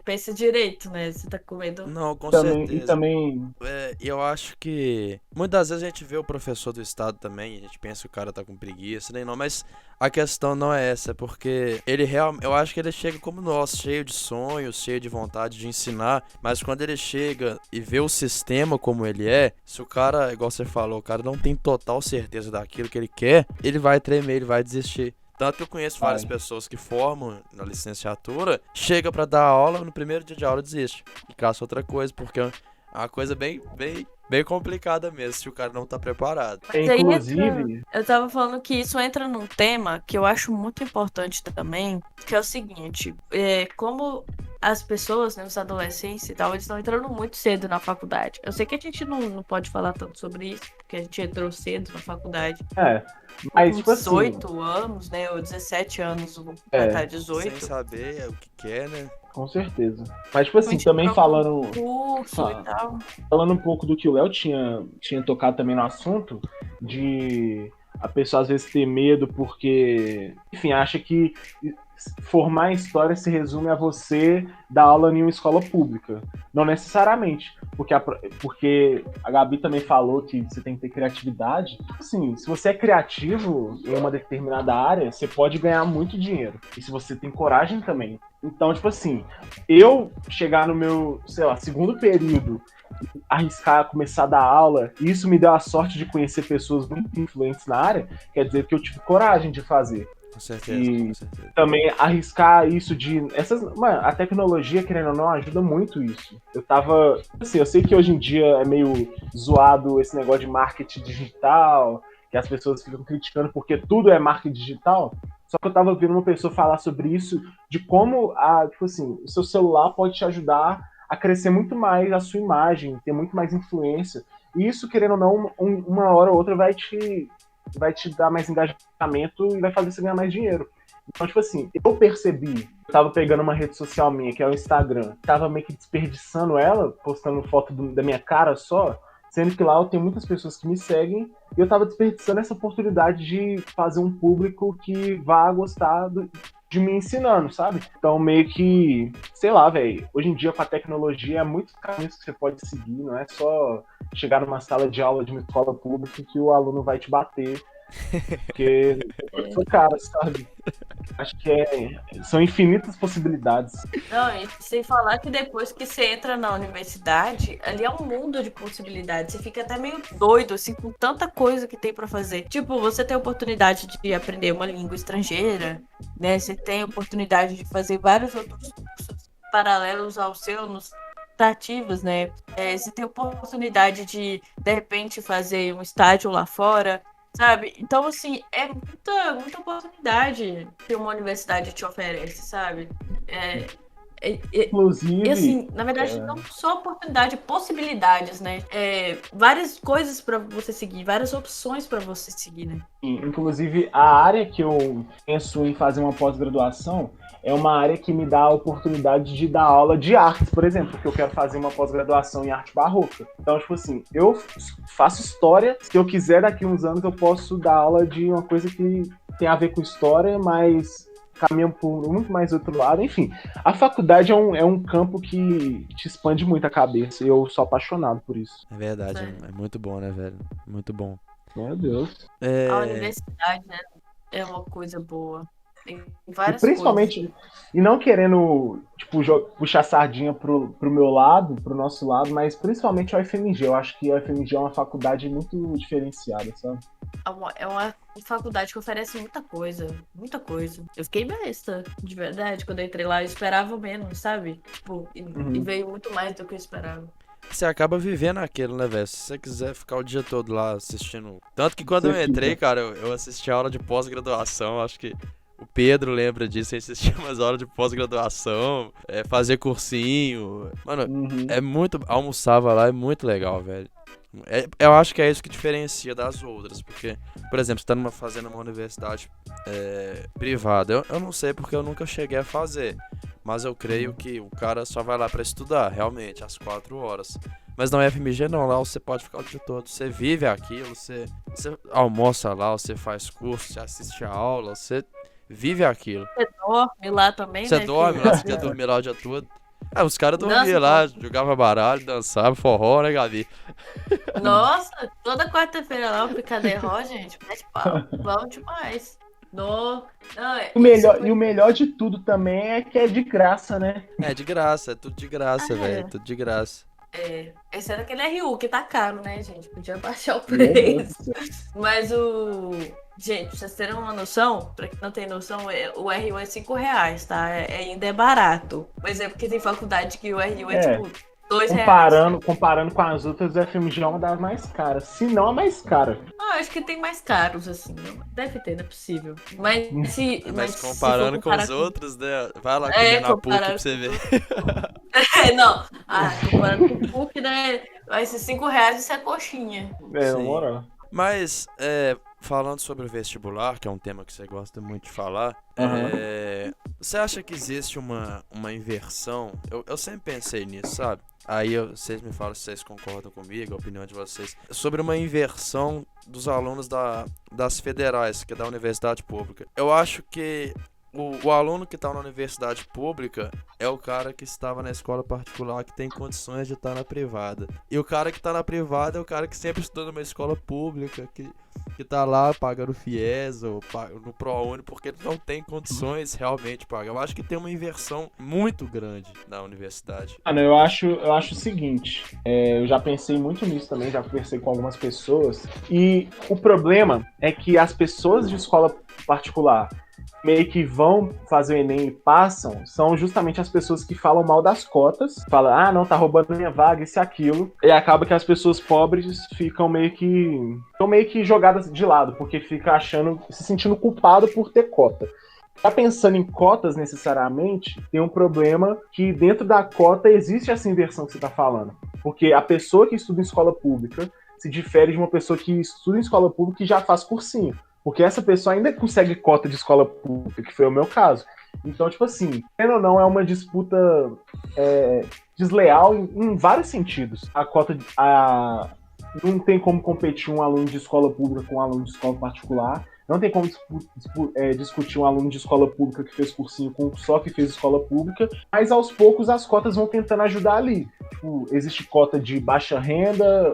A: Pensa direito, né? Você tá com medo.
C: Não, com
B: certeza.
C: certeza.
B: E também...
C: eu acho que muitas vezes a gente vê o professor do estado também, a gente pensa que o cara tá com preguiça, nem não, mas a questão não é essa, porque eu acho que ele chega como nós, cheio de sonhos, cheio de vontade de ensinar, mas quando ele chega e vê o sistema como ele é, se o cara, igual você falou, o cara não tem total certeza daquilo que ele quer, ele vai tremer, ele vai desistir. Tanto que eu conheço várias pessoas que formam na licenciatura, chega pra dar aula, no primeiro dia de aula desiste e caça outra coisa, porque é uma coisa bem complicada mesmo, se o cara não tá preparado.
B: Inclusive...
A: Eu tava falando que isso entra num tema que eu acho muito importante também, que é o seguinte, como as pessoas, né, os adolescentes e tal, eles estão entrando muito cedo na faculdade. Eu sei que a gente não pode falar tanto sobre isso, porque a gente entrou cedo na faculdade.
B: Mas,
A: com
B: tipo
A: 18
B: assim,
A: anos, né, ou 17 anos, vai estar 18.
C: Sem saber o que quer, né?
B: Com certeza. Mas, tipo assim, também falando...
A: Curso e tal.
B: Falando um pouco do que o Léo tinha tocado também no assunto, de A pessoa às vezes tem medo porque, enfim, acha que formar em história se resume a você dar aula em uma escola pública. Não necessariamente, porque a Gabi também falou que você tem que ter criatividade. Assim, se você é criativo em uma determinada área, você pode ganhar muito dinheiro. E se você tem coragem também. Então, tipo assim, eu chegar no meu, sei lá, segundo período, arriscar começar a dar aula, e isso me deu a sorte de conhecer pessoas muito influentes na área, quer dizer que eu tive coragem de fazer.
C: Com certeza,
B: E
C: com certeza.
B: também arriscar isso de. Mano, a tecnologia, querendo ou não, ajuda muito isso. Eu tava. Assim, eu sei que hoje em dia é meio zoado esse negócio de marketing digital, que as pessoas ficam criticando porque tudo é marketing digital. Só que eu tava vendo uma pessoa falar sobre isso, de como tipo assim, o seu celular pode te ajudar a crescer muito mais a sua imagem, ter muito mais influência. E isso, querendo ou não, uma hora ou outra vai te dar mais engajamento e vai fazer você ganhar mais dinheiro. Então, tipo assim, eu percebi, eu tava pegando uma rede social minha, que é o Instagram, tava meio que desperdiçando ela, postando foto da minha cara só, sendo que lá eu tenho muitas pessoas que me seguem, e eu tava desperdiçando essa oportunidade de fazer um público que vá gostar de me ensinando, sabe? Então, meio que, sei lá, velho, hoje em dia com a tecnologia é muitos caminhos que você pode seguir, não é só chegar numa sala de aula de uma escola pública que o aluno vai te bater, porque eu sou cara, sabe? Acho que são infinitas possibilidades.
A: Não, e sem falar que depois que você entra na universidade, ali é um mundo de possibilidades. Você fica até meio doido, assim, com tanta coisa que tem pra fazer. Tipo, você tem a oportunidade de aprender uma língua estrangeira, né? Você tem a oportunidade de fazer vários outros cursos paralelos ao seu, nos ativos, né? Você tem a oportunidade de repente, fazer um estágio lá fora. Sabe? Então, assim, é muita oportunidade que uma universidade te oferece, sabe? E
B: Inclusive,
A: assim, na verdade, não só oportunidade, possibilidades, né? Várias coisas pra você seguir, várias opções pra você seguir, né?
B: inclusive, a área que eu penso em fazer uma pós-graduação é uma área que me dá a oportunidade de dar aula de artes, por exemplo, porque eu quero fazer uma pós-graduação em arte barroca. Então, tipo assim, eu faço história, se eu quiser daqui a uns anos eu posso dar aula de uma coisa que tem a ver com história, mas caminha por muito mais outro lado. Enfim, a faculdade é um campo que te expande muito a cabeça e eu sou apaixonado por isso.
C: É verdade, é muito bom, né, velho? Muito bom.
B: Meu Deus.
A: A universidade, né, é uma coisa boa. Tem várias
B: E principalmente,
A: coisas.
B: e não querendo tipo, puxar sardinha pro meu lado, pro nosso lado, mas principalmente a UFMG. Eu acho que a UFMG é uma faculdade muito diferenciada, sabe?
A: É uma faculdade que oferece muita coisa, muita coisa. Eu fiquei besta, de verdade, quando eu entrei lá. Eu esperava menos, sabe? Tipo, e veio muito mais do que eu esperava.
C: Você acaba vivendo aquilo, né, velho? Se você quiser ficar o dia todo lá assistindo. Tanto que quando eu entrei, cara, eu assisti a aula de pós-graduação, acho que o Pedro lembra disso, assistir umas horas de pós-graduação, fazer cursinho. Mano, é muito. Almoçava lá, é muito legal, velho. Eu acho que é isso que diferencia das outras, porque, por exemplo, você tá fazendo uma universidade privada. Eu não sei porque eu nunca cheguei a fazer, mas eu creio que o cara só vai lá pra estudar, realmente, às 4 horas. Mas na UFMG não, lá você pode ficar o dia todo, você vive aquilo, você almoça lá, você faz curso, você assiste a aula, você vive aquilo.
A: Você dorme lá também,
C: Você
A: né?
C: dorme lá, você quer dormir lá o dia todo. Os caras dormiam lá, jogavam baralho, dançavam forró, né, Gabi?
A: Nossa, toda quarta-feira lá, o Picaderró, gente, mete pau. Bom demais.
B: E o melhor de tudo também é que é de graça, né?
C: É de graça, é tudo de graça, velho, tudo de graça.
A: Esse era aquele RU que tá caro, né, gente? Podia baixar o preço. Mas gente, pra vocês terem uma noção, pra quem não tem noção, o RU é R$5, tá? Ainda é barato. Mas é porque tem faculdade que o RU é tipo R$2.
B: Comparando com as outras, a FMG é uma das mais caras. Se não a mais cara.
A: Acho que tem mais caros, assim. Deve ter, não é possível. Mas
C: comparando com os outros, né? Vai lá comer na PUC pra você ver.
A: Não. Comparando com o PUC, né? Vai ser R$5 isso é coxinha.
B: Na moral.
C: Mas, falando sobre o vestibular, que é um tema que você gosta muito de falar, você acha que existe uma inversão? Eu sempre pensei nisso, sabe? Aí vocês me falam se vocês concordam comigo, a opinião de vocês, sobre uma inversão dos alunos das federais, que é da universidade pública. Eu acho que o aluno que está na universidade pública é o cara que estava na escola particular, que tem condições de estar na privada. E o cara que está na privada é o cara que sempre estudou numa escola pública, que tá lá pagando FIES ou no ProUni, porque ele não tem condições realmente de pagar. Eu acho que tem uma inversão muito grande na universidade.
B: Mano, eu acho o seguinte, eu já pensei muito nisso também, já conversei com algumas pessoas, e o problema é que as pessoas de escola particular meio que vão fazer o Enem e passam, são justamente as pessoas que falam mal das cotas, falam, não, tá roubando minha vaga, isso e aquilo, e acaba que as pessoas pobres ficam meio que jogadas de lado, porque fica se sentindo culpado por ter cota. Tá pensando em cotas necessariamente, tem um problema que dentro da cota existe essa inversão que você tá falando, porque a pessoa que estuda em escola pública se difere de uma pessoa que estuda em escola pública e já faz cursinho. Porque essa pessoa ainda consegue cota de escola pública, que foi o meu caso. Então, tipo assim, querendo ou não, é uma disputa desleal em vários sentidos. Não tem como competir um aluno de escola pública com um aluno de escola particular. Não tem como discutir um aluno de escola pública que fez cursinho com só que fez escola pública, mas aos poucos as cotas vão tentando ajudar ali. Tipo, existe cota de baixa renda,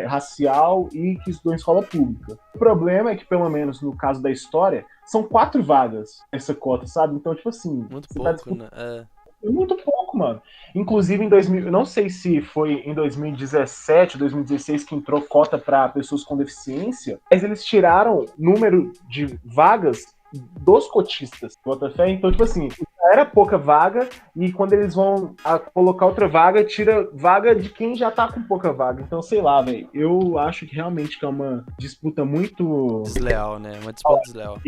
B: racial e que estudou em escola pública. O problema é que, pelo menos no caso da história, são 4 vagas essa cota, sabe? Então, tipo assim...
C: Muito pouco, né?
B: Muito pouco, mano. Inclusive, em 2000, não sei se foi em 2017, 2016 que entrou cota para pessoas com deficiência, mas eles tiraram número de vagas dos cotistas. Então, tipo assim, era pouca vaga e quando eles vão colocar outra vaga, tira vaga de quem já tá com pouca vaga. Então, sei lá, velho. Eu acho que realmente que é uma disputa muito...
C: desleal, né? Uma disputa desleal.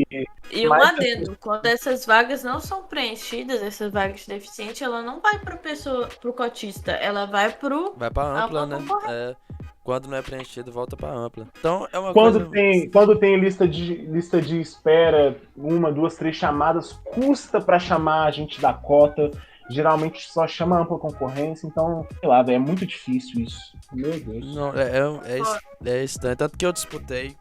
A: E um adendo, quando essas vagas não são preenchidas, essas vagas de deficiente, ela não vai pro cotista, ela vai
C: pra ampla, né? Quando não é preenchido, volta pra ampla. Então, é uma
B: quando
C: coisa...
B: Quando tem lista de espera, 1, 2, 3 chamadas, custa pra chamar a gente da cota. Geralmente só chama ampla concorrência, então, sei lá, véio, é muito difícil isso. Meu Deus.
C: Não, é estranho. Tanto que eu disputei,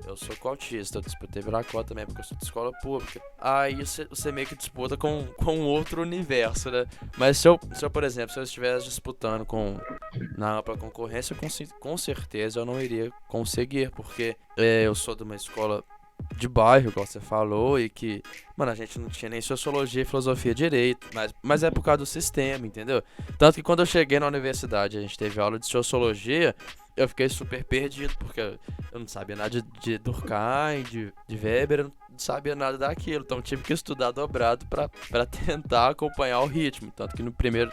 C: eu sou cotista, eu disputei pela cota também, porque eu sou de escola pública. Aí você meio que disputa com outro universo, né? Mas se eu, por exemplo, se eu estivesse disputando na ampla concorrência, com certeza eu não iria conseguir, porque eu sou de uma escola de bairro, igual você falou, e que, mano, a gente não tinha nem sociologia e filosofia direito, mas é por causa do sistema, entendeu? Tanto que quando eu cheguei na universidade, a gente teve aula de sociologia, eu fiquei super perdido, porque eu não sabia nada de Durkheim, de Weber, eu não sabia nada daquilo, então tive que estudar dobrado pra tentar acompanhar o ritmo, tanto que no primeiro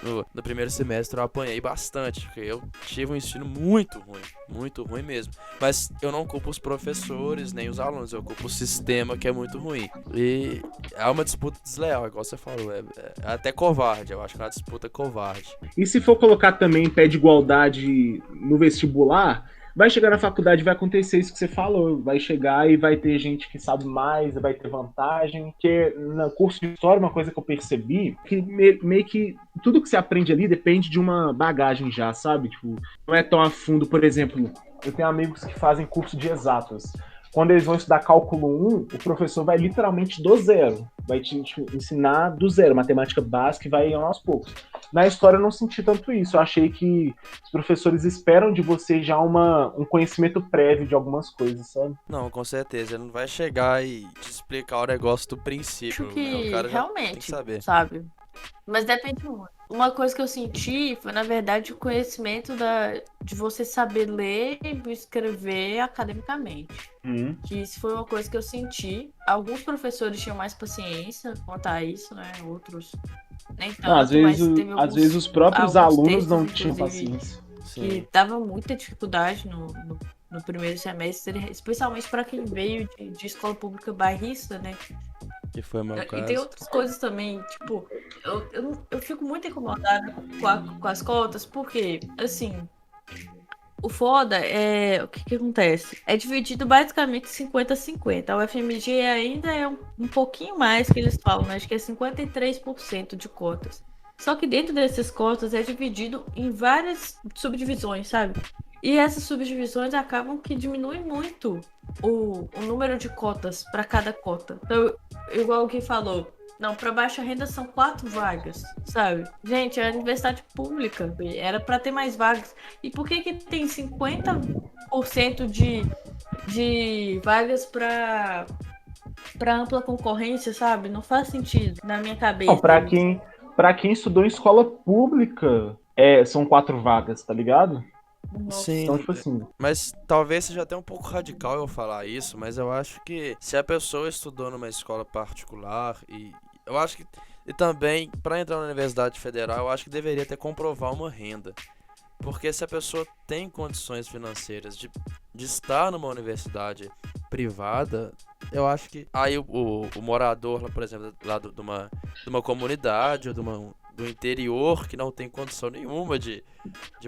C: semestre eu apanhei bastante, porque eu tive um ensino muito ruim mesmo, mas eu não culpo os professores, nem os alunos, eu culpo o sistema que é muito ruim, e é uma disputa desleal, igual você falou, é até covarde, eu acho que é uma disputa covarde.
B: E se for colocar também pé de igualdade no vestibular, vai chegar na faculdade e vai acontecer isso que você falou. Vai chegar e vai ter gente que sabe mais, vai ter vantagem. Porque no curso de história, uma coisa que eu percebi, que meio que tudo que você aprende ali depende de uma bagagem já, sabe? Tipo, não é tão a fundo. Por exemplo, eu tenho amigos que fazem curso de exatas. Quando eles vão estudar cálculo 1, o professor vai literalmente do zero. Vai te ensinar do zero, matemática básica, e vai aos poucos. Na história eu não senti tanto isso. Eu achei que os professores esperam de você já um conhecimento prévio de algumas coisas, sabe?
C: Não, com certeza. Ele não vai chegar e te explicar o negócio do princípio.
A: Acho que
C: né? O cara já
A: realmente,
C: tem que saber.
A: sabe? Mas depende muito. Uma coisa que eu senti foi, na verdade, o conhecimento de você saber ler e escrever academicamente. Que isso foi uma coisa que eu senti. Alguns professores tinham mais paciência quanto a isso, né? Outros nem tanto.
B: Às vezes os próprios alunos não tinham paciência.
A: Que dava muita dificuldade no primeiro semestre, especialmente para quem veio de escola pública bairrista, né?
C: Que foi o meu caso.
A: E tem outras coisas também, tipo, eu fico muito incomodada com as cotas, porque, assim, o foda é o que acontece. É dividido basicamente 50-50. A UFMG ainda é um pouquinho mais que eles falam, né? Acho que é 53% de cotas. Só que dentro dessas cotas é dividido em várias subdivisões, sabe? E essas subdivisões acabam que diminuem muito o número de cotas para cada cota. Então, igual o que falou, não, para baixa renda são 4 vagas, sabe? Gente, é a universidade pública, era para ter mais vagas. E por que tem 50% de vagas para ampla concorrência, sabe? Não faz sentido na minha
B: Não,
A: cabeça.
B: pra quem estudou em escola pública, são 4 vagas, tá ligado?
A: Nossa.
B: Então,
C: Sim,
B: tipo assim,
C: mas talvez seja até um pouco radical eu falar isso, mas eu acho que se a pessoa estudou numa escola particular e eu acho que e também para entrar na Universidade Federal, eu acho que deveria ter comprovar uma renda. Porque se a pessoa tem condições financeiras de estar numa universidade privada, eu acho que aí o morador, lá, por exemplo, lá de uma comunidade ou do interior que não tem condição nenhuma de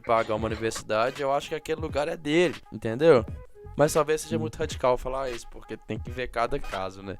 C: pagar uma universidade, eu acho que aquele lugar é dele, entendeu? Mas talvez seja muito radical falar isso, porque tem que ver cada caso, né?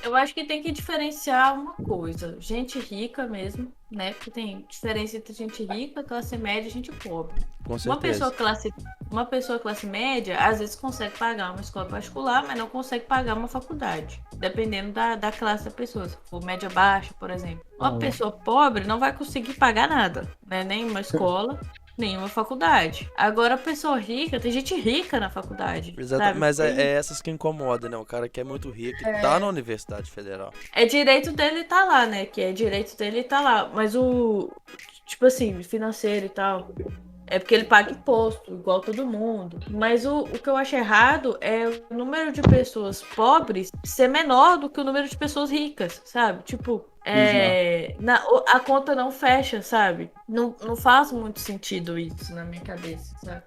A: Eu acho que tem que diferenciar uma coisa. Gente rica mesmo, né? Porque tem diferença entre gente rica, classe média e gente pobre.
C: Com
A: Uma pessoa
C: certeza.
A: classe média, às vezes consegue pagar uma escola particular, mas não consegue pagar uma faculdade. Dependendo da classe da pessoa. Se for média baixa, por exemplo. Uma pessoa pobre não vai conseguir pagar nada, né? Nem uma escola, nenhuma faculdade. Agora, a pessoa rica, tem gente rica na faculdade,
C: Exatamente,
A: sabe?
C: mas é essas que incomodam, né? O cara que é muito rico e tá na Universidade Federal.
A: É direito dele tá lá, né? Que é direito dele tá lá. Mas tipo assim, financeiro e tal. É porque ele paga imposto, igual todo mundo. Mas o que eu acho errado é o número de pessoas pobres ser menor do que o número de pessoas ricas, sabe? Tipo, a conta não fecha, sabe? Não faz muito sentido isso na minha cabeça, sabe?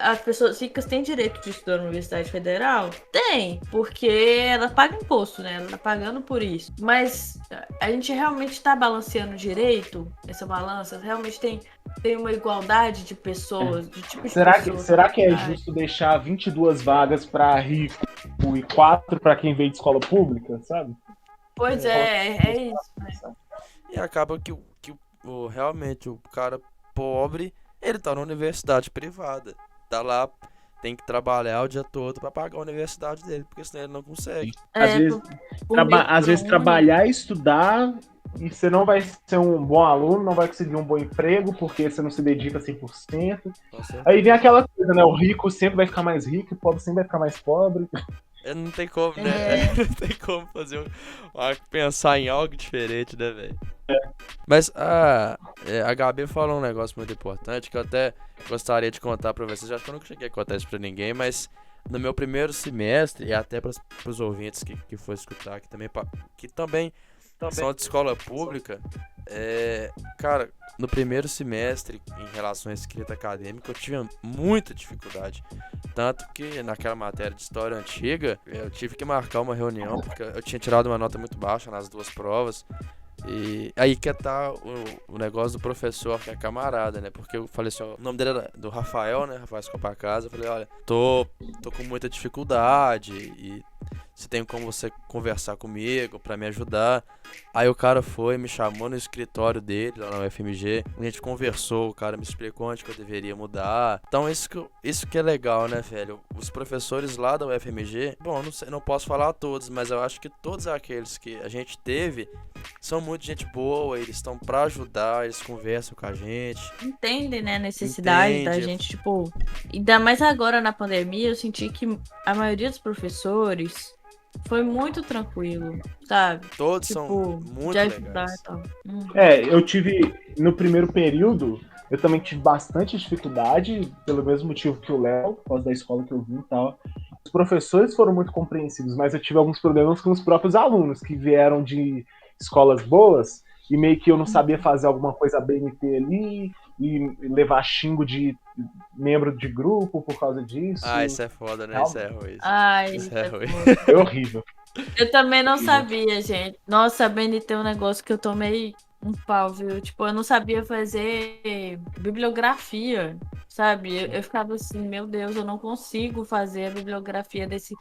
A: As pessoas ricas têm direito de estudar na Universidade Federal? Tem, porque ela paga imposto, né? Ela tá pagando por isso. Mas a gente realmente tá balanceando direito essa balança? Realmente tem uma igualdade de pessoas, de tipo de pessoas.
B: será que é justo deixar 22 vagas pra rico e 4 pra quem veio de escola pública, sabe?
A: Pois é isso. Né?
C: E acaba que realmente o cara pobre, ele tá na universidade privada. Tá lá, tem que trabalhar o dia todo pra pagar a universidade dele, porque senão ele não consegue.
B: Às vezes, às vezes trabalhar e estudar e você não vai ser um bom aluno, não vai conseguir um bom emprego porque você não se dedica 100%. Aí vem aquela coisa, né? O rico sempre vai ficar mais rico, o pobre sempre vai ficar mais pobre.
C: Não tem como, né? Não tem como fazer pensar em algo diferente, né, velho? Mas a Gabi falou um negócio muito importante que eu até gostaria de contar pra vocês. Acho que eu nunca cheguei a contar isso pra ninguém, mas no meu primeiro semestre, e até pros ouvintes que for escutar, que também são de escola pública, cara, no primeiro semestre, em relação à escrita acadêmica, eu tive muita dificuldade. Tanto que naquela matéria de história antiga, eu tive que marcar uma reunião, porque eu tinha tirado uma nota muito baixa nas duas provas. E aí que tá o negócio do professor, que é camarada, né? Porque eu falei assim, ó, o nome dele era do Rafael, né? Rafael Escopacasa. Eu falei, olha, tô com muita dificuldade e se tem como você conversar comigo pra me ajudar. Aí o cara foi, me chamou no escritório dele, lá na UFMG. A gente conversou, o cara me explicou onde que eu deveria mudar. Então isso que é legal, né, velho? Os professores lá da UFMG, bom, não posso falar a todos, mas eu acho que todos aqueles que a gente teve são muito gente boa, eles estão pra ajudar, eles conversam com a gente.
A: Entendem, né, a necessidade da gente, tipo... Ainda mais agora na pandemia, eu senti que a maioria dos professores foi muito tranquilo, sabe?
C: Todos
A: tipo,
C: são muito
A: de ajudar
C: legais.
A: e tal.
B: Eu tive, no primeiro período, eu também tive bastante dificuldade, pelo mesmo motivo que o Léo, por causa da escola que eu vim e tal. Os professores foram muito compreensivos, mas eu tive alguns problemas com os próprios alunos, que vieram de escolas boas, e meio que eu não sabia fazer alguma coisa BNT ali, e levar xingo de membro de grupo por causa disso.
C: Isso é foda, né? Isso é ruim.
A: Isso é ruim.
B: É horrível.
A: Eu também não sabia, gente. Nossa, a BNT é um negócio que eu tomei um pau, viu? Tipo, eu não sabia fazer bibliografia. sabe? Eu ficava assim, meu Deus, eu não consigo fazer a bibliografia desse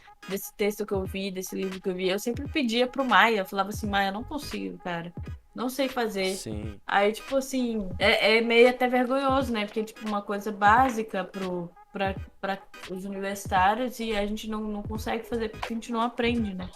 A: texto que eu vi, desse livro que eu vi. Eu sempre pedia pro Maia, eu falava assim, Maia, eu não consigo, cara. Não sei fazer.
C: Sim,
A: Aí, tipo assim, é meio até vergonhoso, né? Porque, tipo, uma coisa básica para os universitários e a gente não consegue fazer porque a gente não aprende, né?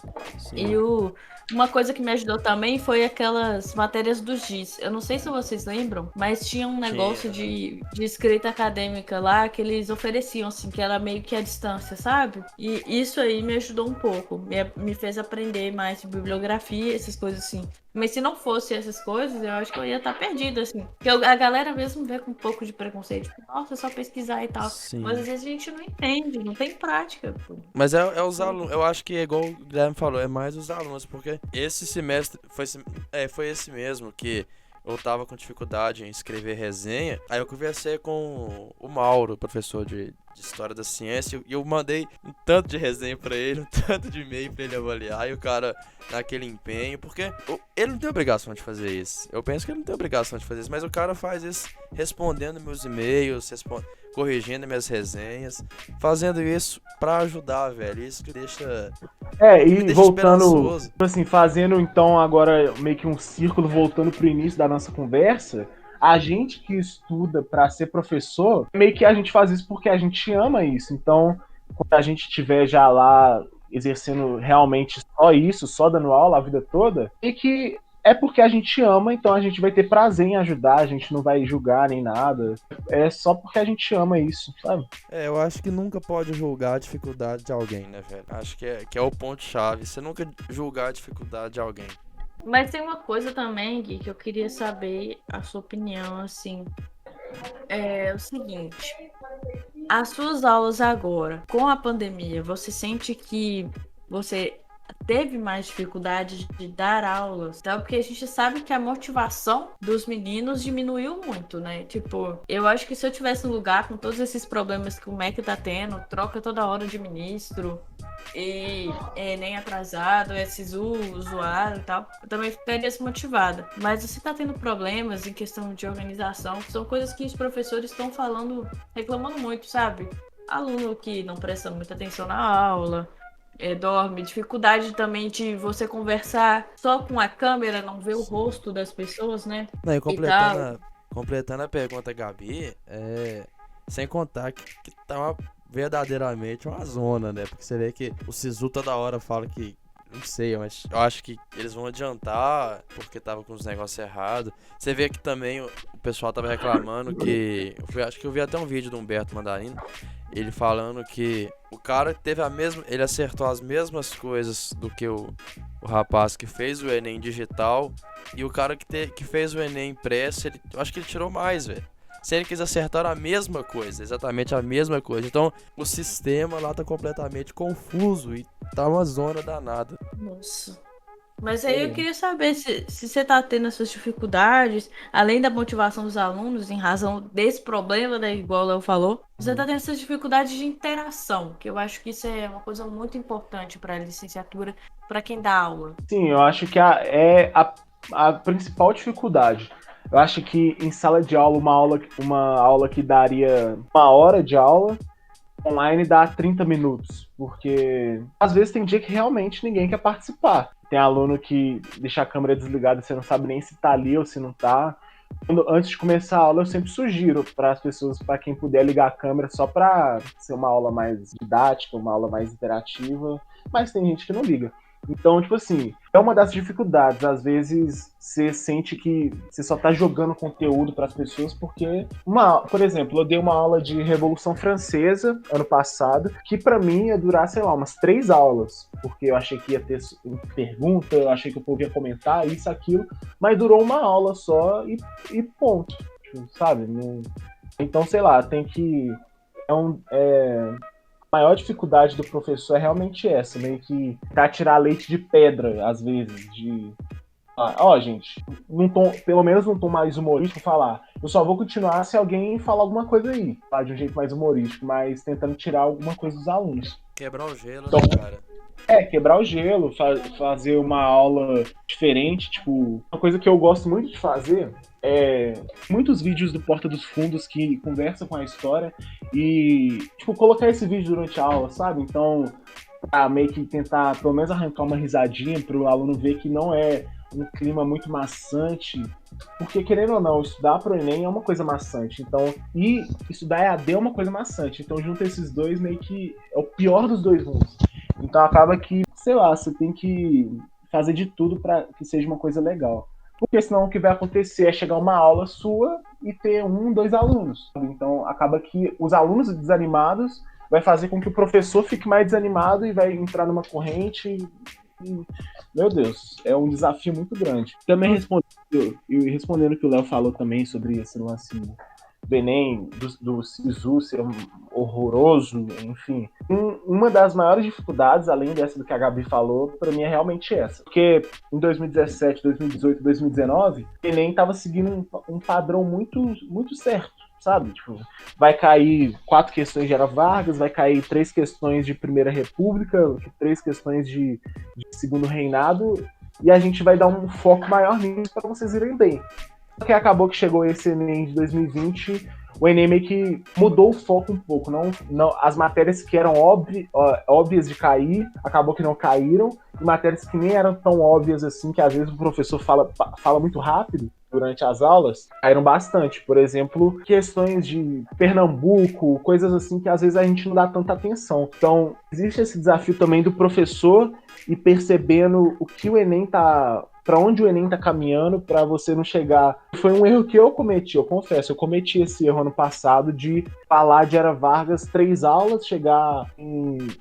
A: E
C: sim,
A: uma coisa que me ajudou também foi aquelas matérias do GIS. Eu não sei se vocês lembram, mas tinha um
C: tinha.
A: negócio de escrita acadêmica lá que eles ofereciam, assim, que era meio que à distância, sabe? E isso aí me ajudou um pouco. Me fez aprender mais de bibliografia, essas coisas assim. Mas se não fosse essas coisas, eu acho que eu ia estar perdida, assim. Porque a galera mesmo vê com um pouco de preconceito. Tipo, nossa, é só pesquisar e tal. Mas
C: Sim.
A: às vezes a gente não entende, não tem prática, pô.
C: Mas é os alunos, eu acho que é igual o Guilherme falou, é mais os alunos, porque esse semestre foi esse mesmo que eu tava com dificuldade em escrever resenha. Aí eu conversei com o Mauro, professor de História da Ciência, e eu mandei um tanto de resenha pra ele, um tanto de e-mail pra ele avaliar, e o cara naquele empenho, porque ele não tem obrigação de fazer isso. Eu penso que ele não tem obrigação de fazer isso, mas o cara faz isso respondendo meus e-mails, corrigindo minhas resenhas, fazendo isso pra ajudar, velho. Isso que me
B: E
C: deixa
B: voltando,
C: esperançoso.
B: tipo assim, fazendo então agora meio que um círculo voltando pro início da nossa conversa, a gente que estuda para ser professor, meio que a gente faz isso porque a gente ama isso. Então, quando a gente estiver já lá exercendo realmente só isso, só dando aula a vida toda, e que é porque a gente ama, então a gente vai ter prazer em ajudar, a gente não vai julgar nem nada. É só porque a gente ama isso, sabe?
C: Eu acho que nunca pode julgar a dificuldade de alguém, né, velho? Acho que é o ponto-chave. Você nunca julgar a dificuldade de alguém.
A: Mas tem uma coisa também, Gui, que eu queria saber a sua opinião, assim. É o seguinte, as suas aulas agora, com a pandemia, você sente que você teve mais dificuldade de dar aulas, tá? Porque a gente sabe que a motivação dos meninos diminuiu muito, né? Tipo, eu acho que se eu tivesse no lugar com todos esses problemas que o MEC tá tendo, troca toda hora de ministro e nem atrasado, SISU, usuário e tal, eu também ficaria desmotivada. Mas você tá tendo problemas em questão de organização, que são coisas que os professores estão falando, reclamando muito, sabe? Aluno que não presta muita atenção na aula, dorme, dificuldade também de você conversar só com a câmera, não ver o
C: Sim.
A: rosto das pessoas, né?
C: Não, e
A: E tal.
C: completando a pergunta, Gabi, sem contar que tá verdadeiramente uma zona, né? Porque você vê que o Sisu toda hora fala que. Não sei, mas eu acho que eles vão adiantar porque tava com os negócios errados. Você vê que também o pessoal tava reclamando que. Acho que eu vi até um vídeo do Humberto Mandarino. Ele falando que o cara teve a mesma. Ele acertou as mesmas coisas do que o rapaz que fez o Enem digital. E o cara que fez o Enem impresso, eu acho que ele tirou mais, velho. Sendo que eles acertaram a mesma coisa, exatamente a mesma coisa. Então, o sistema lá tá completamente confuso e tá uma zona danada.
A: Nossa. Mas aí eu queria saber se você tá tendo essas dificuldades, além da motivação dos alunos, em razão desse problema, né, igual o Léo falou, você tá tendo essas dificuldades de interação, que eu acho que isso é uma coisa muito importante para a licenciatura, para quem dá aula.
B: Sim, eu acho que a principal dificuldade. Eu acho que em sala de aula, uma aula que daria 1 hora de aula, online dá 30 minutos. Porque às vezes tem dia que realmente ninguém quer participar. Tem aluno que deixa a câmera desligada e você não sabe nem se tá ali ou se não tá. Antes de começar a aula, eu sempre sugiro para as pessoas, para quem puder ligar a câmera, só para ser uma aula mais didática, uma aula mais interativa. Mas tem gente que não liga. Então, tipo assim, é uma das dificuldades. Às vezes você sente que você só tá jogando conteúdo para as pessoas porque, por exemplo, eu dei uma aula de Revolução Francesa ano passado, que para mim ia durar, sei lá, umas 3 aulas, porque eu achei que ia ter pergunta, eu achei que o povo ia comentar, isso, aquilo, mas durou uma aula só e ponto, tipo, sabe? Então, sei lá, tem que... A maior dificuldade do professor é realmente essa, meio que tentar tirar leite de pedra, às vezes, gente, pelo menos num tom mais humorístico, falar, eu só vou continuar se alguém falar alguma coisa aí, falar de um jeito mais humorístico, mas tentando tirar alguma coisa dos alunos.
C: Quebrar o gelo,
B: Então,
C: né, cara?
B: quebrar o gelo, fazer uma aula diferente, tipo, uma coisa que eu gosto muito de fazer muitos vídeos do Porta dos Fundos que conversam com a história e, tipo, colocar esse vídeo durante a aula, sabe? Então, meio que tentar, pelo menos, arrancar uma risadinha pro aluno ver que não é um clima muito maçante, porque, querendo ou não, estudar pro Enem é uma coisa maçante, então, e estudar EAD é uma coisa maçante, então junta esses dois, meio que é o pior dos dois mundos. Então acaba que, sei lá, você tem que fazer de tudo para que seja uma coisa legal. Porque senão o que vai acontecer é chegar uma aula sua e ter 2 alunos. Sabe? Então acaba que os alunos desanimados vai fazer com que o professor fique mais desanimado e vai entrar numa corrente. Meu Deus, é um desafio muito grande. Também respondendo o que o Léo falou também sobre esse lance do Enem, do SISU ser horroroso, enfim. Uma das maiores dificuldades, além dessa do que a Gabi falou, para mim é realmente essa. Porque em 2017, 2018, 2019, o Enem estava seguindo um padrão muito, muito certo, sabe? Tipo, vai cair 4 questões de Era Vargas, vai cair 3 questões de Primeira República, 3 questões de Segundo Reinado, e a gente vai dar um foco maior nisso para vocês irem bem. Que acabou que chegou esse Enem de 2020, o Enem meio que mudou o foco um pouco. Não, as matérias que eram óbvias de cair, acabou que não caíram, e matérias que nem eram tão óbvias assim, que às vezes o professor fala muito rápido durante as aulas, caíram bastante. Por exemplo, questões de Pernambuco, coisas assim que às vezes a gente não dá tanta atenção. Então, existe esse desafio também do professor e percebendo o que o Enem tá... para onde o Enem tá caminhando, para você não chegar... Foi um erro que eu cometi, eu confesso. Eu cometi esse erro ano passado de falar de Era Vargas 3 aulas, chegar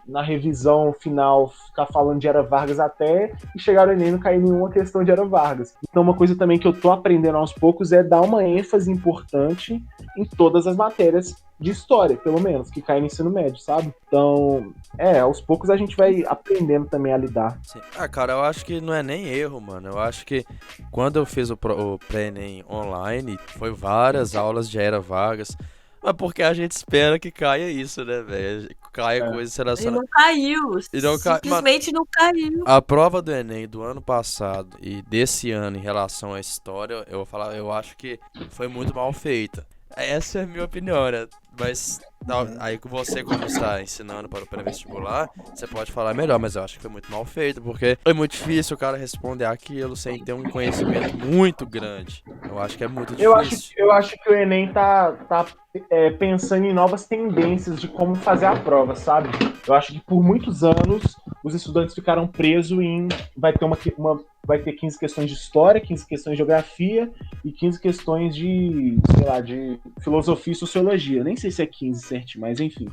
B: na revisão final, ficar falando de Era Vargas até, e chegar no Enem e não cair nenhuma questão de Era Vargas. Então uma coisa também que eu tô aprendendo aos poucos é dar uma ênfase importante em todas as matérias de história, pelo menos, que cai no ensino médio, sabe? Então, aos poucos a gente vai aprendendo também a lidar.
C: Sim. Cara, eu acho que não é nem erro, mano. Eu acho que quando eu fiz o pré-ENEM online, foi várias aulas de Era Vargas, mas porque a gente espera que caia isso, né, velho? Caia coisas
A: E
C: relacionadas...
A: não caiu.
C: E não
A: Simplesmente não caiu.
C: A prova do Enem do ano passado e desse ano em relação à história, eu vou falar, eu acho que foi muito mal feita. Essa é a minha opinião, né? Mas aí que você, como está ensinando para o pré-vestibular, você pode falar melhor, mas eu acho que foi muito mal feito, porque foi muito difícil o cara responder aquilo sem ter um conhecimento muito grande. Eu acho que é muito difícil.
B: Eu acho que o Enem tá pensando em novas tendências de como fazer a prova, sabe? Eu acho que por muitos anos os estudantes ficaram presos em... Vai ter 15 questões de história, 15 questões de geografia e 15 questões de, sei lá, de filosofia e sociologia. Nem sei se é 15 certinho, mas enfim.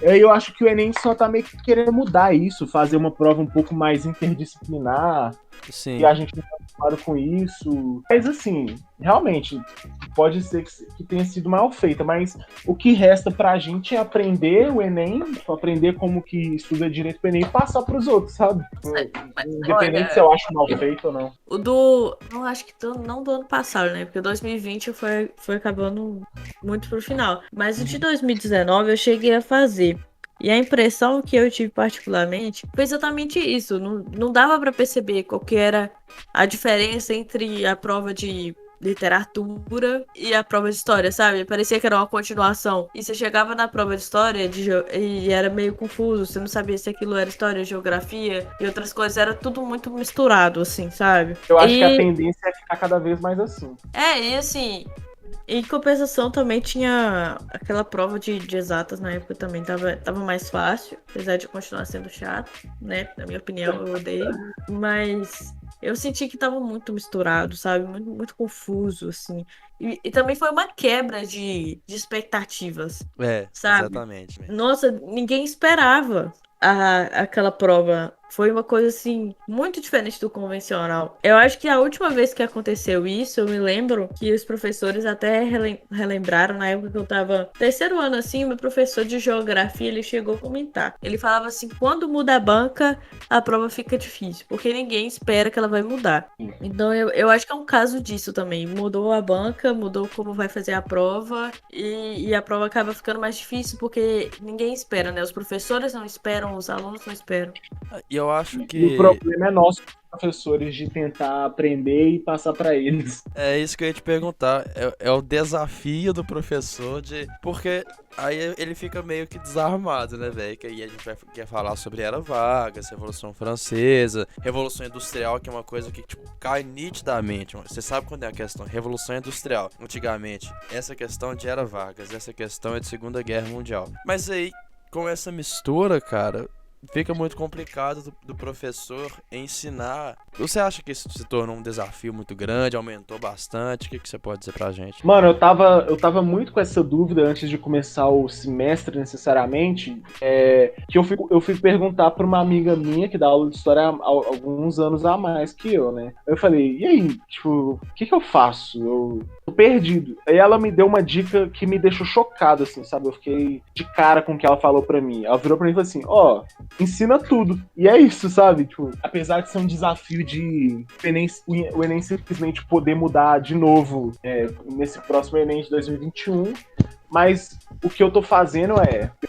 B: Eu acho que o Enem só tá meio que querendo mudar isso, fazer uma prova um pouco mais interdisciplinar.
C: Sim.
B: E a gente não tá acostumado com isso. Mas assim, realmente, pode ser que tenha sido mal feita, mas o que resta pra gente é aprender o Enem, aprender como que estuda direito pro Enem e passar pros outros, sabe? Independente se eu acho mal feito ou não.
A: Não acho que não do ano passado, né? Porque 2020 foi acabando muito pro final. Mas o de 2019 eu cheguei a fazer. E a impressão que eu tive particularmente foi exatamente isso. Não dava pra perceber qual que era a diferença entre a prova de literatura e a prova de história, sabe? Parecia que era uma continuação. E você chegava na prova de história e era meio confuso. Você não sabia se aquilo era história, geografia e outras coisas. Era tudo muito misturado, assim, sabe?
B: Eu acho que a tendência é ficar cada vez mais assim.
A: E assim... Em compensação, também tinha aquela prova de exatas na época, também tava mais fácil, apesar de continuar sendo chato, né? Na minha opinião, eu odeio. Mas eu senti que tava muito misturado, sabe? Muito, muito confuso, assim. E também foi uma quebra de expectativas. Sabe?
C: Exatamente.
A: Nossa, ninguém esperava aquela prova. Foi uma coisa, assim, muito diferente do convencional. Eu acho que a última vez que aconteceu isso, eu me lembro que os professores até relembraram, na época que eu tava terceiro ano, assim, meu professor de geografia, ele chegou a comentar. Ele falava assim, quando muda a banca, a prova fica difícil, porque ninguém espera que ela vai mudar. Então, eu acho que é um caso disso também. Mudou a banca, mudou como vai fazer a prova, e a prova acaba ficando mais difícil, porque ninguém espera, né? Os professores não esperam, os alunos não esperam.
C: E eu acho
B: E
C: que
B: o problema é nosso, professores, de tentar aprender e passar pra eles.
C: é isso que eu ia te perguntar. É o desafio do professor de. Porque aí ele fica meio que desarmado, né, velho? Que aí a gente quer falar sobre Era Vargas, Revolução Francesa, Revolução Industrial, que é uma coisa que, tipo, cai nitidamente. Você sabe quando é a questão? Revolução Industrial. Antigamente, essa questão de Era Vargas, essa questão é de Segunda Guerra Mundial. Mas aí, com essa mistura, cara, fica muito complicado do professor ensinar. Você acha que isso se tornou um desafio muito grande, aumentou bastante? O que você pode dizer pra gente?
B: Mano, eu tava muito com essa dúvida antes de começar o semestre, necessariamente, que eu fui perguntar pra uma amiga minha que dá aula de história há alguns anos a mais que eu, né? Eu falei, e aí, tipo, o que eu faço? Eu tô perdido. Aí ela me deu uma dica que me deixou chocado, assim, sabe? Eu fiquei de cara com o que ela falou pra mim. Ela virou pra mim e falou assim, ó, ensina tudo. E é isso, sabe? Tipo, apesar de ser um desafio de o Enem simplesmente poder mudar de novo nesse próximo Enem de 2021, mas o que eu tô fazendo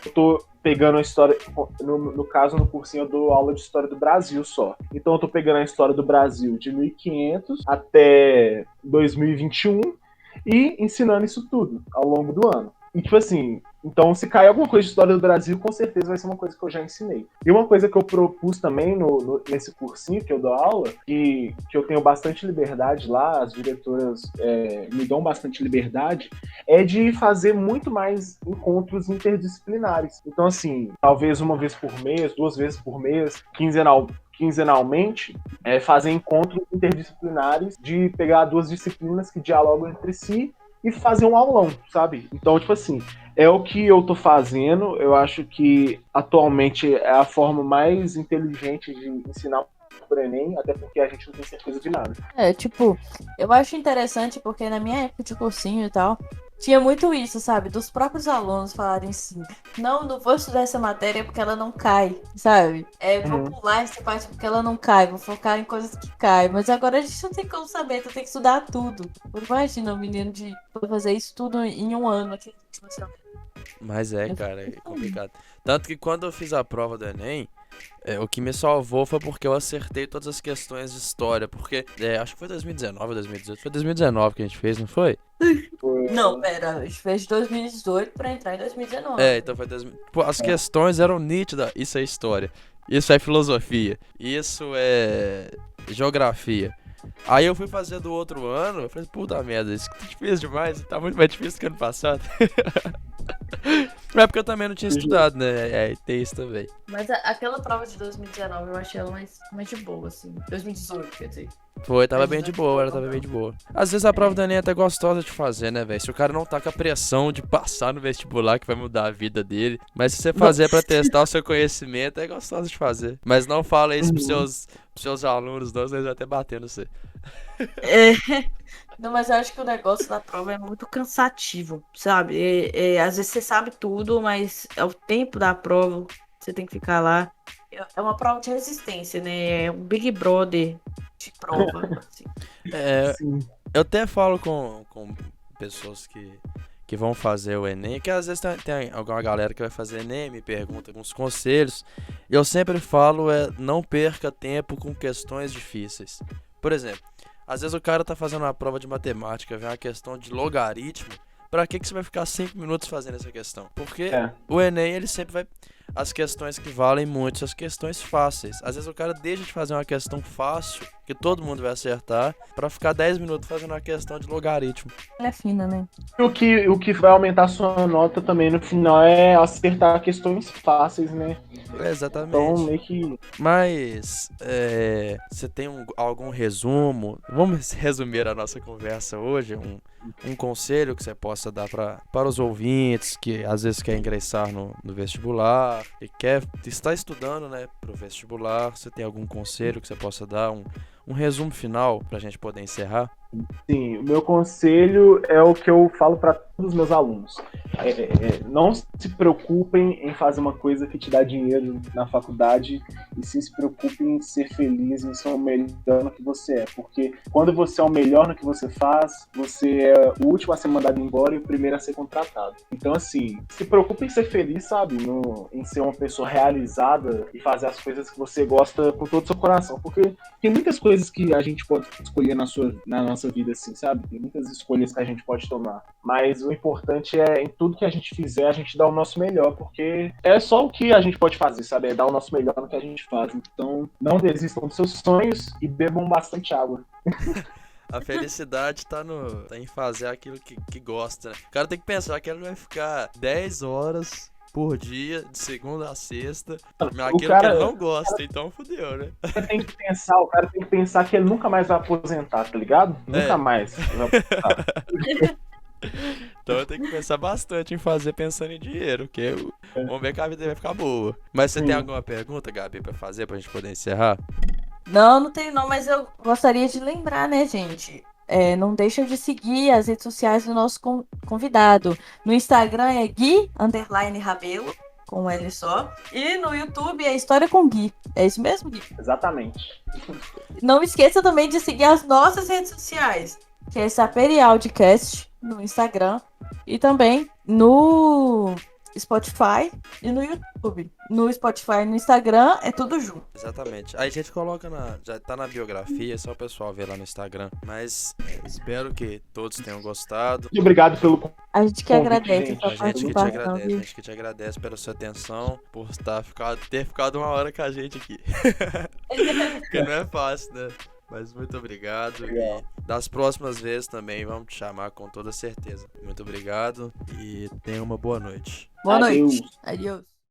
B: eu tô pegando a história, no caso, no cursinho eu dou aula de História do Brasil só. Então eu tô pegando a história do Brasil de 1500 até 2021 e ensinando isso tudo ao longo do ano. E tipo assim, então se cair alguma coisa de história do Brasil, com certeza vai ser uma coisa que eu já ensinei. E uma coisa que eu propus também nesse cursinho que eu dou aula, que eu tenho bastante liberdade lá, as diretoras me dão bastante liberdade, é de fazer muito mais encontros interdisciplinares. Então assim, talvez uma vez por mês, 2 vezes por mês, quinzenalmente, fazer encontros interdisciplinares de pegar 2 disciplinas que dialogam entre si e fazer um aulão, sabe? Então, tipo assim, é o que eu tô fazendo. Eu acho que atualmente é a forma mais inteligente de ensinar por Enem, até porque a gente não tem certeza de nada.
A: Tipo, eu acho interessante porque na minha época de cursinho e tal, tinha muito isso, sabe? Dos próprios alunos falarem assim, não vou estudar essa matéria porque ela não cai, sabe? Vou pular essa parte porque ela não cai, vou focar em coisas que caem. Mas agora a gente não tem como saber, tu tem que estudar tudo. Imagina um menino de fazer isso tudo em um ano aqui.
C: Mas cara, é complicado. Tanto que quando eu fiz a prova do Enem, o que me salvou foi porque eu acertei todas as questões de história. Porque, acho que foi 2019 ou 2018. Foi 2019 que a gente fez, não foi?
A: Não, pera, a gente fez 2018 pra entrar em 2019.
C: Então foi 2000. Pô, as questões eram nítidas. Isso é história. Isso é filosofia. Isso é geografia. Aí eu fui fazer do outro ano, eu falei, puta merda, isso tá difícil demais, tá muito mais difícil que ano passado. É porque eu também não tinha estudado, né? Tem isso também.
A: Mas aquela prova de 2019 eu achei ela mais de boa, assim. 2018, quer dizer.
C: Foi, tava bem de boa, ela tava bem de boa. Às vezes a prova do Enem é até gostosa de fazer, né, velho? Se o cara não tá com a pressão de passar no vestibular que vai mudar a vida dele. Mas se você fazer pra testar o seu conhecimento, é gostosa de fazer. Mas não fala isso pros seus alunos, não, senão eles vão até bater no você.
A: Não, mas eu acho que o negócio da prova é muito cansativo, sabe? Às vezes você sabe tudo, mas é o tempo da prova, você tem que ficar lá. É uma prova de resistência, né? É um Big Brother de prova. Assim.
C: Sim. Eu até falo com pessoas que vão fazer o Enem, que às vezes tem alguma galera que vai fazer Enem, me pergunta alguns conselhos, e eu sempre falo não perca tempo com questões difíceis. Por exemplo, às vezes o cara tá fazendo uma prova de matemática, vem uma questão de logaritmo, pra que você vai ficar 5 minutos fazendo essa questão? Porque o Enem, ele sempre vai... As questões que valem muito são as questões fáceis. Às vezes o cara deixa de fazer uma questão fácil, que todo mundo vai acertar, pra ficar 10 minutos fazendo uma questão de logaritmo.
A: Ela é fina, né?
B: O que vai aumentar a sua nota também no final é acertar questões fáceis, né?
C: Exatamente.
B: Então, meio que...
C: Mas, você tem algum resumo? Vamos resumir a nossa conversa hoje? Um conselho que você possa dar para os ouvintes que às vezes quer ingressar no vestibular e está estudando, né, para o vestibular. Você tem algum conselho que você possa dar? Um resumo final para a gente poder encerrar?
B: Sim, o meu conselho é o que eu falo para todos os meus alunos. Não se preocupem em fazer uma coisa que te dá dinheiro na faculdade, e sim se preocupem em ser feliz, em ser o melhor no que você é. Porque quando você é o melhor no que você faz, você é o último a ser mandado embora e o primeiro a ser contratado. Então, assim, se preocupe em ser feliz, sabe? Em ser uma pessoa realizada e fazer as coisas que você gosta com todo o seu coração. Porque tem muitas coisas que a gente pode escolher na nossa vida, assim, sabe? Tem muitas escolhas que a gente pode tomar. Mas o importante é, em tudo que a gente fizer, a gente dar o nosso melhor, porque é só o que a gente pode fazer, sabe? É dar o nosso melhor no que a gente faz. Então, não desistam dos seus sonhos e bebam bastante água.
C: A felicidade tá em fazer aquilo que gosta, né? O cara tem que pensar que ele vai ficar 10 horas por dia, de segunda a sexta, aquilo que ele não gosta, então fudeu, né?
B: O cara tem que pensar que ele nunca mais vai aposentar, tá ligado? Nunca mais vai aposentar.
C: Então eu tenho que pensar bastante em fazer pensando em dinheiro, porque vamos ver que a vida vai ficar boa. Mas você tem alguma pergunta, Gabi, pra fazer pra gente poder encerrar?
A: Não tenho não, mas eu gostaria de lembrar, né, gente? Não deixa de seguir as redes sociais do nosso convidado. No Instagram é Gui_Rabelo, com um L só. E no YouTube é História com Gui. É isso mesmo, Gui?
B: Exatamente.
A: Não esqueça também de seguir as nossas redes sociais, que é Sapere Audiocast no Instagram e também no Spotify e no YouTube. No Spotify e no Instagram é tudo junto.
C: Exatamente. Aí a gente coloca já tá na biografia, é só o pessoal ver lá no Instagram. Mas espero que todos tenham gostado.
B: Muito obrigado pelo
A: A gente que agradece
B: gente.
A: a
C: A gente que te
A: participação,
C: agradece,
A: viu?
C: a gente que te agradece pela sua atenção, por ter ficado uma hora com a gente aqui. Porque não é fácil, né? Mas muito obrigado.
B: Legal.
C: E das próximas vezes também vamos te chamar com toda certeza. Muito obrigado e tenha uma boa noite.
A: Boa
B: Adeus.
A: noite. Adeus.